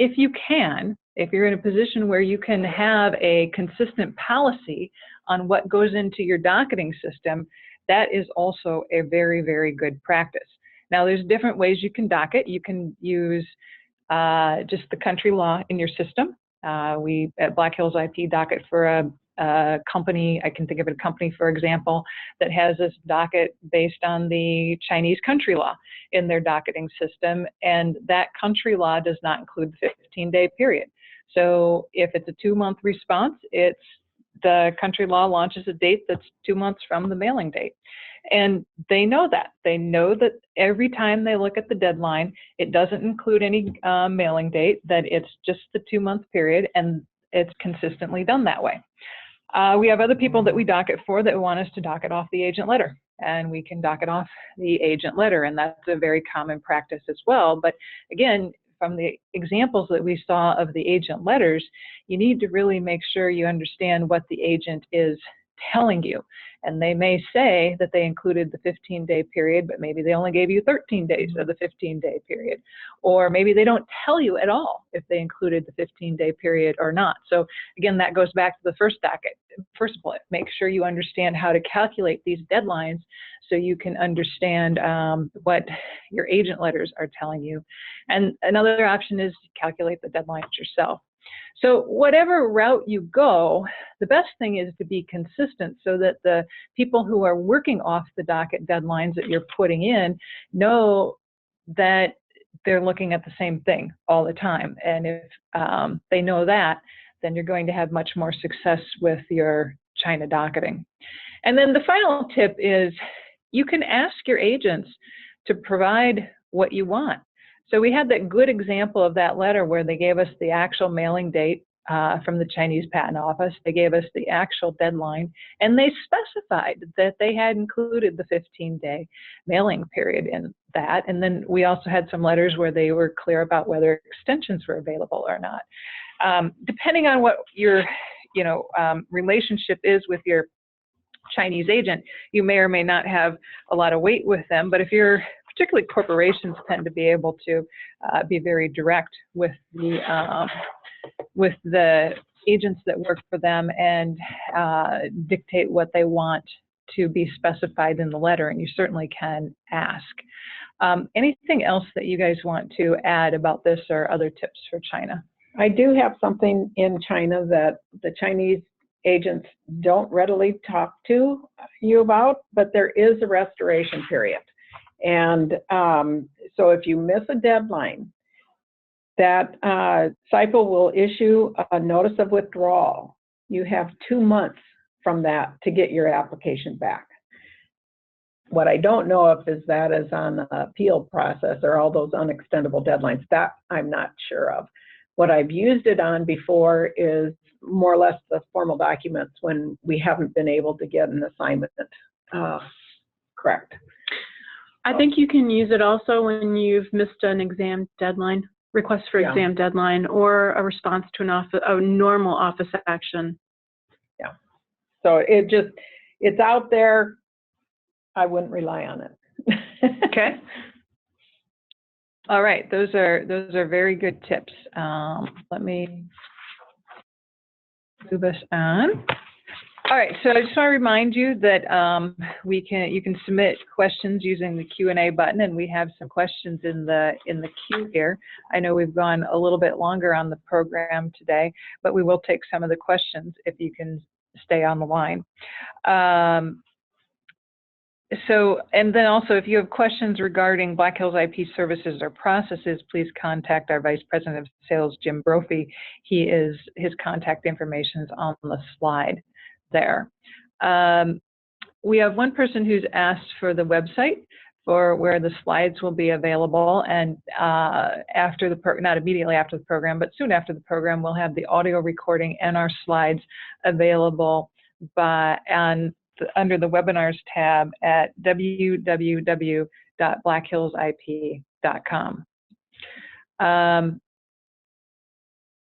if you can, if you're in a position where you can have a consistent policy on what goes into your docketing system, that is also a very, very good practice. Now, there's different ways you can docket. You can use just the country law in your system. We at Black Hills IP docket for a company. I can think of a company, for example, that has this docket based on the Chinese country law in their docketing system, and that country law does not include the 15-day period. So if it's a 2-month response, the country law launches a date that's 2 months from the mailing date. And they know that. They know that every time they look at the deadline, it doesn't include any mailing date, that it's just the 2-month period, and it's consistently done that way. We have other people that we docket for that want us to docket off the agent letter, and we can docket off the agent letter, and that's a very common practice as well. But again, from the examples that we saw of the agent letters, you need to really make sure you understand what the agent is telling you. And they may say that they included the 15-day period, but maybe they only gave you 13 days of the 15-day period. Or maybe they don't tell you at all if they included the 15-day period or not. So again, that goes back to the first docket, first bullet. Make sure you understand how to calculate these deadlines so you can understand what your agent letters are telling you. And another option is to calculate the deadlines yourself. So whatever route you go, the best thing is to be consistent so that the people who are working off the docket deadlines that you're putting in know that they're looking at the same thing all the time. And if they know that, then you're going to have much more success with your China docketing. And then the final tip is you can ask your agents to provide what you want. So we had that good example of that letter where they gave us the actual mailing date from the Chinese Patent Office. They gave us the actual deadline, and they specified that they had included the 15-day mailing period in that. And then we also had some letters where they were clear about whether extensions were available or not. Depending on what your relationship is with your Chinese agent, you may or may not have a lot of weight with them, but if you're particularly corporations tend to be able to be very direct with the agents that work for them and dictate what they want to be specified in the letter, and you certainly can ask. Anything else that you guys want to add about this or other tips for China? I do have something in China that the Chinese agents don't readily talk to you about, but there is a restoration period. And so if you miss a deadline, that CIPO will issue a notice of withdrawal. You have 2 months from that to get your application back. What I don't know if is that is on the appeal process or all those unextendable deadlines. That I'm not sure of. What I've used it on before is more or less the formal documents when we haven't been able to get an assignment correct. I think you can use it also when you've missed an exam deadline, request for exam deadline, or a response to a normal office action. Yeah. So it's out there. I wouldn't rely on it. Okay. All right. Those are very good tips. Let me move us on. All right. So I just want to remind you that you can submit questions using the Q&A button, and we have some questions in the queue here. I know we've gone a little bit longer on the program today, but we will take some of the questions if you can stay on the line. And then also, if you have questions regarding Black Hills IP services or processes, please contact our Vice President of Sales, Jim Brophy. His contact information is on the slide there. We have one person who's asked for the website for where the slides will be available, and not immediately after the program, but soon after the program, we'll have the audio recording and our slides available under the webinars tab at www.blackhillsip.com.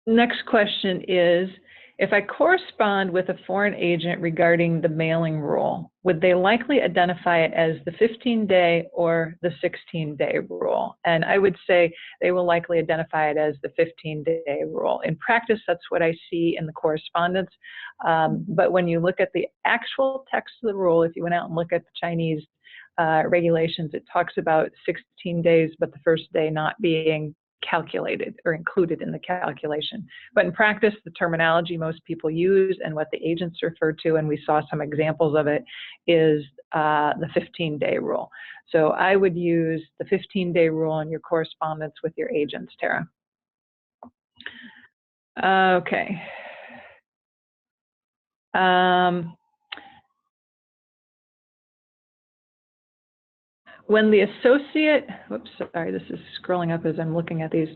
Next question is, if I correspond with a foreign agent regarding the mailing rule, would they likely identify it as the 15-day or the 16-day rule? And I would say they will likely identify it as the 15-day rule. In practice, that's what I see in the correspondence. But when you look at the actual text of the rule, if you went out and look at the Chinese regulations, it talks about 16 days, but the first day not being calculated or included in the calculation. But in practice, the terminology most people use and what the agents refer to, and we saw some examples of it, is the 15-day rule. So I would use the 15-day rule in your correspondence with your agents, Tara. Okay. When the associate, whoops, sorry, this is scrolling up as I'm looking at these.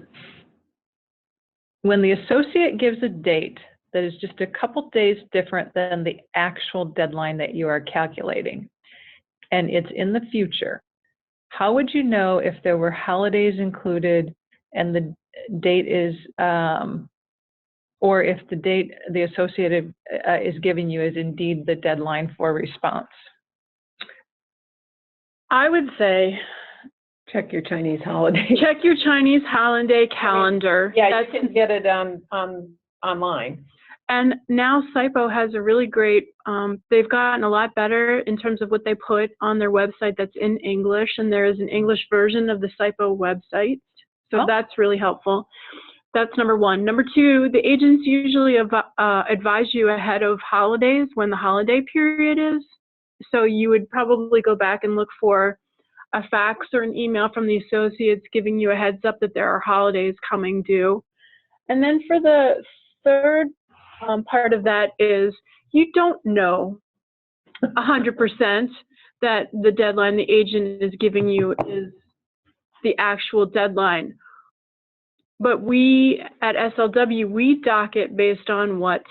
When the associate gives a date that is just a couple days different than the actual deadline that you are calculating, and it's in the future, how would you know if there were holidays included and the date is, or if the date the associate is giving you is indeed the deadline for response? I would say Check your Chinese holiday. check your Chinese holiday calendar. Yeah, you can get it online. And now SIPO has a really great, they've gotten a lot better in terms of what they put on their website that's in English, and there is an English version of the SIPO website. So that's really helpful. That's number one. Number two, the agents usually advise you ahead of holidays when the holiday period is. So you would probably go back and look for a fax or an email from the associates giving you a heads up that there are holidays coming due. And then for the third part of that is you don't know 100% that the deadline the agent is giving you is the actual deadline. But we at SLW, we docket based on what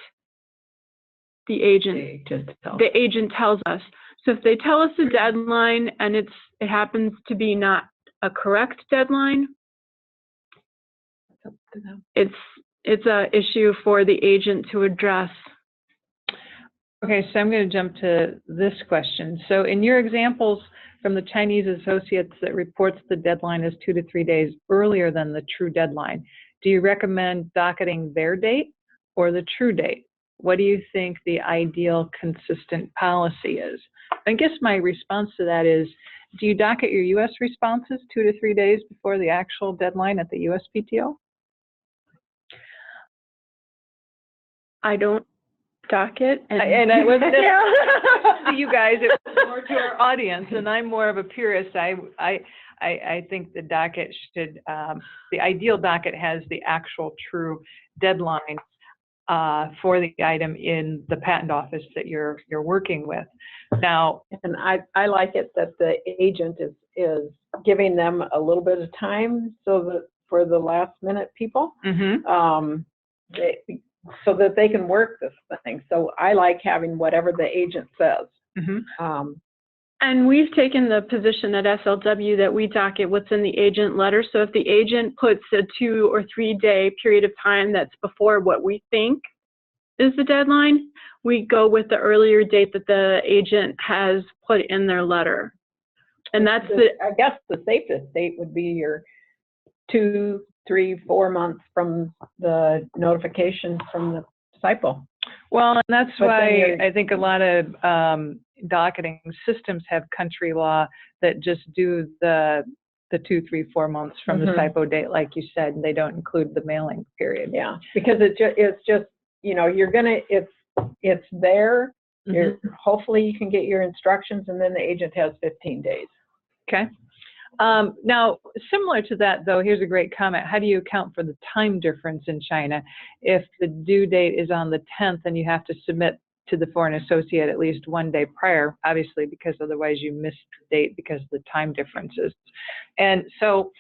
the agent tells us. So if they tell us a deadline and it happens to be not a correct deadline, it's an issue for the agent to address. Okay, so I'm going to jump to this question. So in your examples from the Chinese associates that reports the deadline is 2 to 3 days earlier than the true deadline, do you recommend docketing their date or the true date? What do you think the ideal consistent policy is? I guess my response to that is, do you docket your U.S. responses 2 to 3 days before the actual deadline at the USPTO? I don't docket. And I wasn't to you guys, it was more to our audience, and I'm more of a purist. I think the docket should, the ideal docket has the actual true deadline. for the item in the patent office that you're working with. Now, And I like it that the agent is giving them a little bit of time so that for the last minute people, so that they can work this thing. So I like having whatever the agent says. And we've taken the position at SLW that we docket what's in the agent letter. So if the agent puts a 2 or 3 day period of time that's before what we think is the deadline, we go with the earlier date that the agent has put in their letter. And that's I guess the safest date would be your 2, 3, 4 months from the notification from the disciple. well, and that's why I think a lot of docketing systems have country law that just do the 2, 3, 4 months from the SIPO date, like you said, and they don't include the mailing period. Yeah, because it's just, you know, it's there. Hopefully you can get your instructions, and then the agent has 15 days. Okay. Now, similar to that, though, here's a great comment. How do you account for the time difference in China? If the due date is on the 10th and you have to submit to the foreign associate at least 1 day prior, obviously, because otherwise you miss the date because of the time differences. And so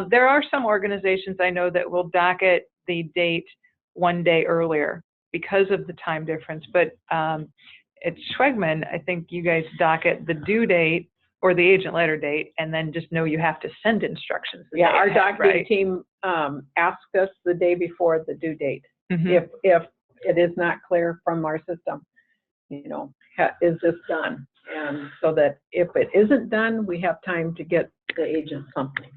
there are some organizations I know that will docket the date 1 day earlier because of the time difference. But at Schwegman, I think you guys docket the due date or the agent letter date, and then just know you have to send instructions. Yeah, our docketing team asks us the day before the due date if it is not clear from our system, you know, is this done? And so that if it isn't done, we have time to get the agent something.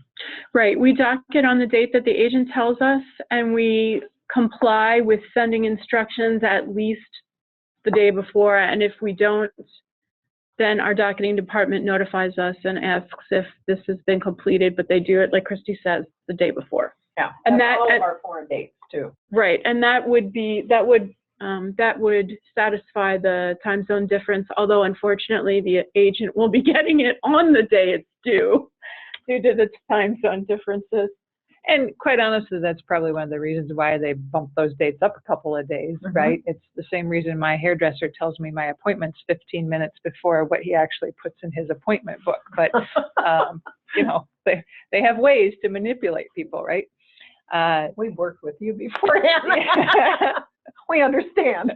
right. We docket on the date that the agent tells us, and we comply with sending instructions at least the day before. And if we don't, then our docketing department notifies us and asks if this has been completed, but they do it, like Christy says, the day before. Yeah, and that's all of our foreign dates too. Right, and that would satisfy the time zone difference. Although unfortunately, the agent will be getting it on the day it's due to the time zone differences. And quite honestly, that's probably one of the reasons why they bump those dates up a couple of days, right? It's the same reason my hairdresser tells me my appointment's 15 minutes before what he actually puts in his appointment book. But, you know, they have ways to manipulate people, right? We've worked with you beforehand. We understand.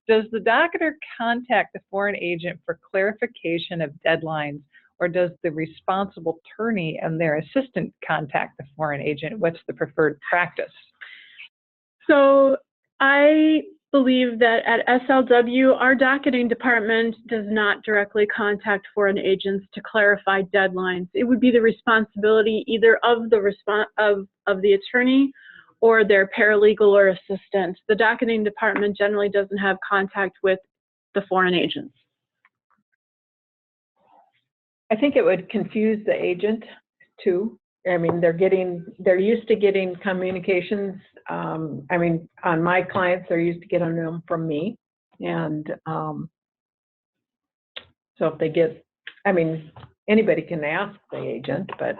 Does the docketer contact the foreign agent for clarification of deadlines, or does the responsible attorney and their assistant contact the foreign agent? What's the preferred practice? So I believe that at SLW, our docketing department does not directly contact foreign agents to clarify deadlines. It would be the responsibility either of the attorney or their paralegal or assistant. The docketing department generally doesn't have contact with the foreign agents. I think it would confuse the agent too. I mean, they're used to getting communications. I mean, on my clients, they're used to getting them from me. And so if they get, I mean, anybody can ask the agent, but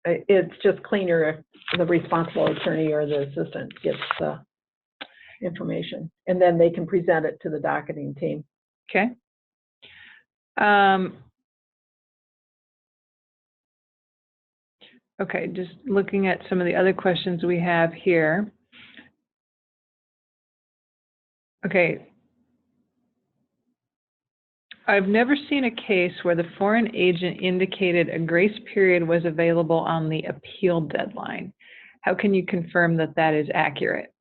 it's just cleaner if the responsible attorney or the assistant gets the information. And then they can present it to the docketing team. Okay. Okay, just looking at some of the other questions we have here. Okay. I've never seen a case where the foreign agent indicated a grace period was available on the appeal deadline. How can you confirm that that is accurate?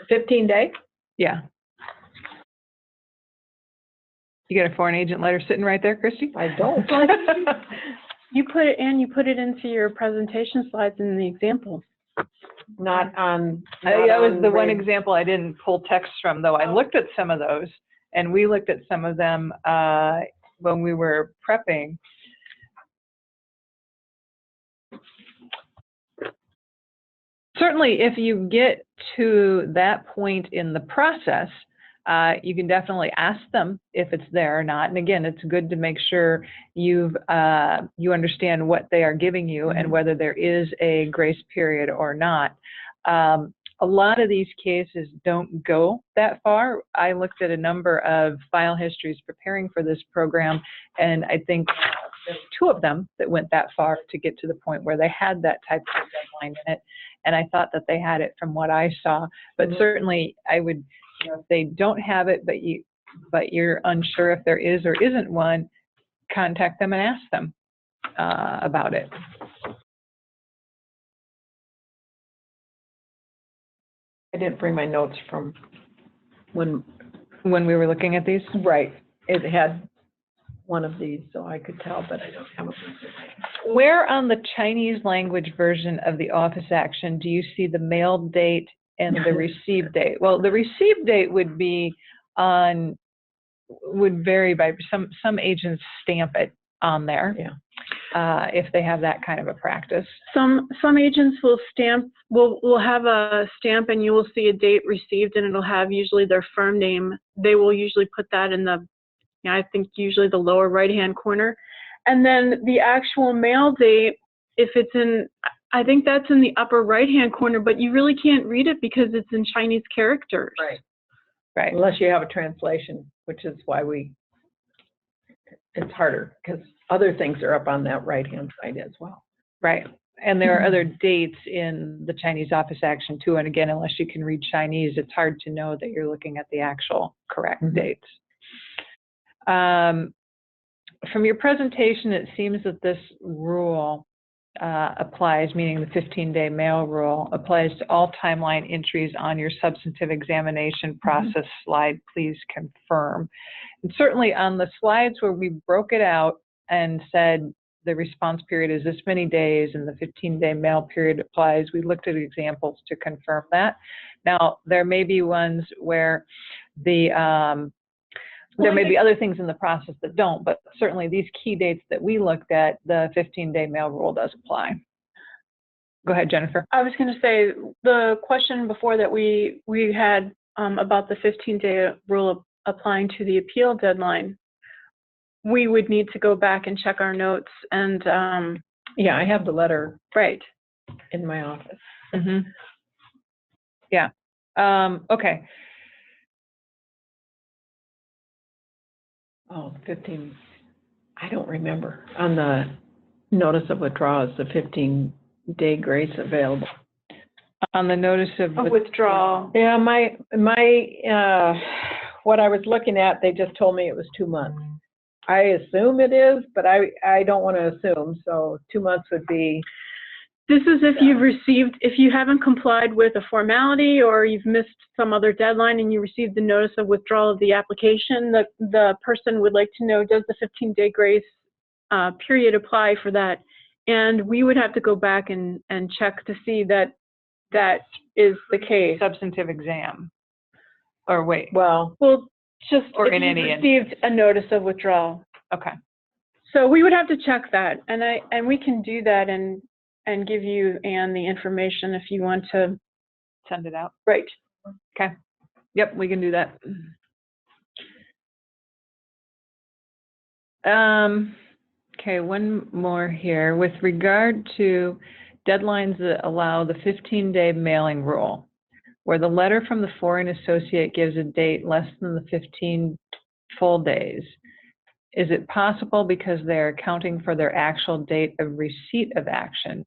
15 days? Yeah. You got a foreign agent letter sitting right there, Christy? I don't. You put it into your presentation slides in the example. Not on. That was the one example I didn't pull text from, though. I looked at some of those, and we looked at some of them when we were prepping. Certainly, if you get to that point in the process, you can definitely ask them if it's there or not. And again, it's good to make sure you understand what they are giving you and whether there is a grace period or not. A lot of these cases don't go that far. I looked at a number of file histories preparing for this program, and I think there's 2 of them that went that far to get to the point where they had that type of deadline in it. And I thought that they had it from what I saw. But certainly I would, if they don't have it, but you're unsure if there is or isn't one, contact them and ask them about it. I didn't bring my notes from when we were looking at these? Right. It had one of these, so I could tell, but I don't have it. Where on the Chinese language version of the office action do you see the mail date and the receive date? Well, the receive date would vary by some agents stamp it on there. Yeah. If they have that kind of a practice. Some agents will will have a stamp, and you will see a date received, and it'll have usually their firm name. They will usually put that in the, I think usually the lower right-hand corner. And then the actual mail date, if it's in, I think that's in the upper right-hand corner, but you really can't read it because it's in Chinese characters. Right. Right. Unless you have a translation, which is why it's harder, because other things are up on that right-hand side as well. Right. And there are other dates in the Chinese office action too. And again, unless you can read Chinese, it's hard to know that you're looking at the actual correct dates. From your presentation, it seems that this rule applies, meaning the 15-day mail rule, applies to all timeline entries on your substantive examination process slide. Please confirm. And certainly on the slides where we broke it out and said the response period is this many days and the 15-day mail period applies, we looked at examples to confirm that. Now, there may be ones where there may be other things in the process that don't, but certainly these key dates that we looked at, the 15-day mail rule does apply. Go ahead, Jennifer. I was going to say, the question before that we had about the 15-day rule applying to the appeal deadline, we would need to go back and check our notes. And yeah, I have the letter right in my office. Yeah. Okay. Oh, 15, I don't remember. On the notice of withdrawal, is the 15-day grace available? On the notice of withdrawal. Yeah, my what I was looking at, they just told me it was 2 months. I assume it is, but I don't want to assume, so 2 months would be. This is if you haven't complied with a formality or you've missed some other deadline and you received the notice of withdrawal of the application, the person would like to know, does the 15-day grace period apply for that? And we would have to go back and check to see that that is the case. Substantive exam. Or wait. Well, just or if in you any received a notice of withdrawal. Okay. So we would have to check that, and we can do that and give you, Anne, the information if you want to send it out. Right. Okay. Yep, we can do that. Okay, one more here. With regard to deadlines that allow the 15-day mailing rule, where the letter from the foreign associate gives a date less than the 15 full days, is it possible because they're accounting for their actual date of receipt of action?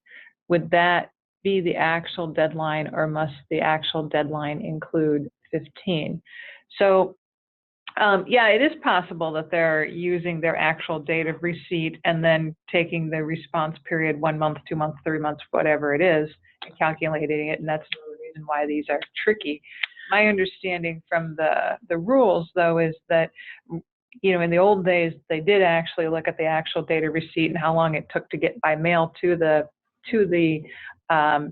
Would that be the actual deadline, or must the actual deadline include 15? So yeah, it is possible that they're using their actual date of receipt and then taking the response period 1 month, 2 months, 3 months, whatever it is, and calculating it, and that's the reason why these are tricky. My understanding from the rules, though, is that in the old days, they did actually look at the actual date of receipt and how long it took to get by mail to the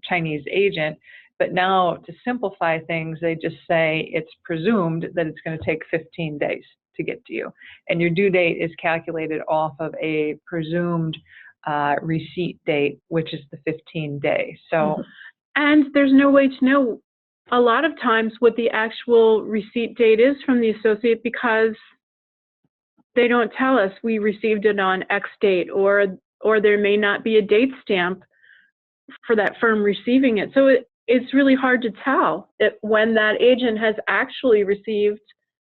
Chinese agent. But now, to simplify things, they just say it's presumed that it's going to take 15 days to get to you. And your due date is calculated off of a presumed receipt date, which is the 15 day. So, and there's no way to know a lot of times what the actual receipt date is from the associate, because they don't tell us we received it on X date, or there may not be a date stamp for that firm receiving it. So it's really hard to tell when that agent has actually received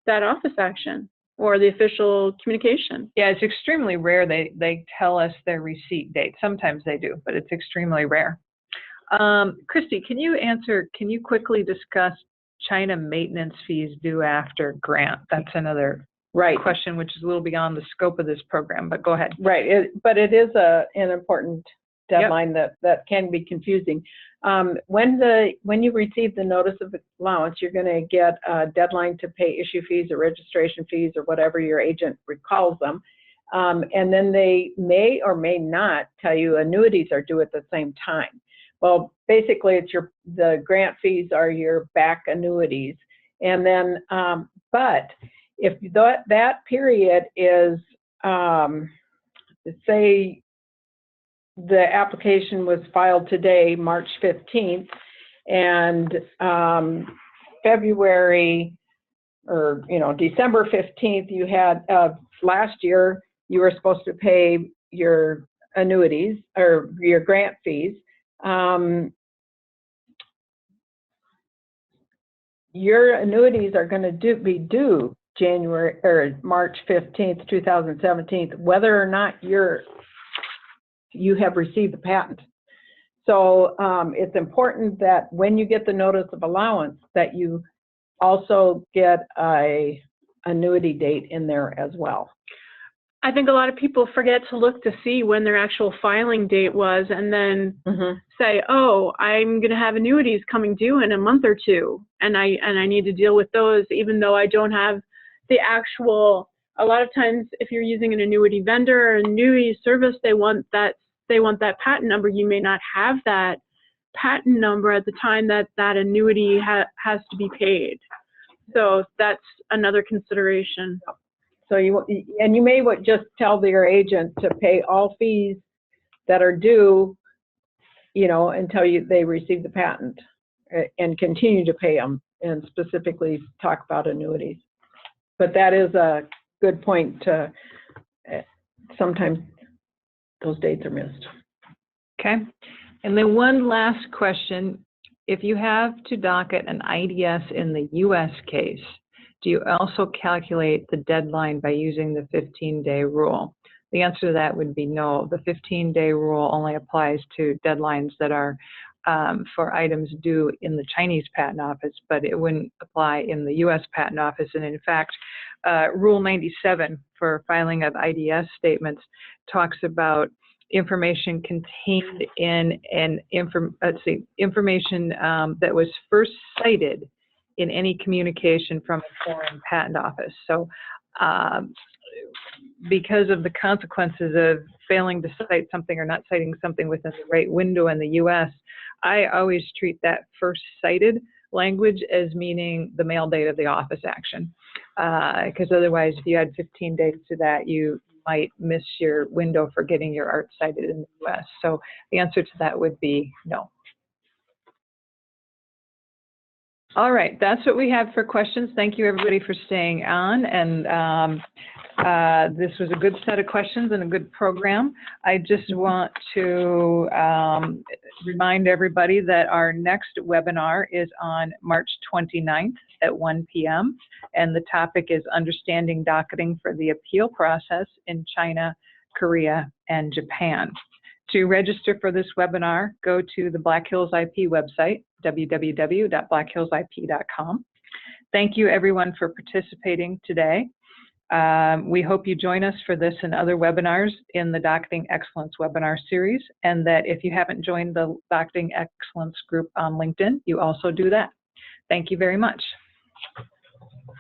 that office action or the official communication. Yeah, it's extremely rare they tell us their receipt date. Sometimes they do, but it's extremely rare. Christy, can you quickly discuss China maintenance fees due after grant? That's another question, which is a little beyond the scope of this program, but go ahead. Right, but it is an important deadline that can be confusing. When you receive the notice of allowance, you're going to get a deadline to pay issue fees or registration fees or whatever your agent recalls them. And then they may or may not tell you annuities are due at the same time. Well, basically, it's the grant fees are your back annuities. And then, but if that period is, say, the application was filed today, March 15th, and February, or December 15th, you had last year you were supposed to pay your annuities or your grant fees. Your annuities are going to be due January or March 15th, 2017, whether or not you have received the patent. So it's important that when you get the notice of allowance that you also get a annuity date in there as well. I think a lot of people forget to look to see when their actual filing date was, and then say, oh, I'm going to have annuities coming due in a month or two, and I need to deal with those, even though I don't have the actual. A lot of times, if you're using an annuity vendor or an annuity service, they want that patent number. You may not have that patent number at the time that annuity has to be paid. So that's another consideration. So you may just tell your agent to pay all fees that are due, until they receive the patent, and continue to pay them, and specifically talk about annuities. But that is a good point. Sometimes those dates are missed. Okay. And then one last question. If you have to docket an IDS in the U.S. case, do you also calculate the deadline by using the 15-day rule? The answer to that would be no. The 15-day rule only applies to deadlines that are for items due in the Chinese Patent Office, but it wouldn't apply in the U.S. Patent Office. And in fact, Rule 97 for filing of IDS statements talks about information contained in information that was first cited in any communication from a foreign patent office. So because of the consequences of failing to cite something or not citing something within the right window in the U.S., I always treat that first cited language as meaning the mail date of the office action. Because otherwise, if you add 15 days to that, you might miss your window for getting your art cited in the U.S. So the answer to that would be no. All right, that's what we have for questions. Thank you, everybody, for staying on. And this was a good set of questions and a good program. I just want to remind everybody that our next webinar is on March 29th at 1 p.m. And the topic is Understanding Docketing for the Appeal Process in China, Korea, and Japan. To register for this webinar, go to the Black Hills IP website, www.blackhillsip.com. Thank you, everyone, for participating today. We hope you join us for this and other webinars in the Docketing Excellence webinar series, and that if you haven't joined the Docketing Excellence group on LinkedIn, you also do that. Thank you very much.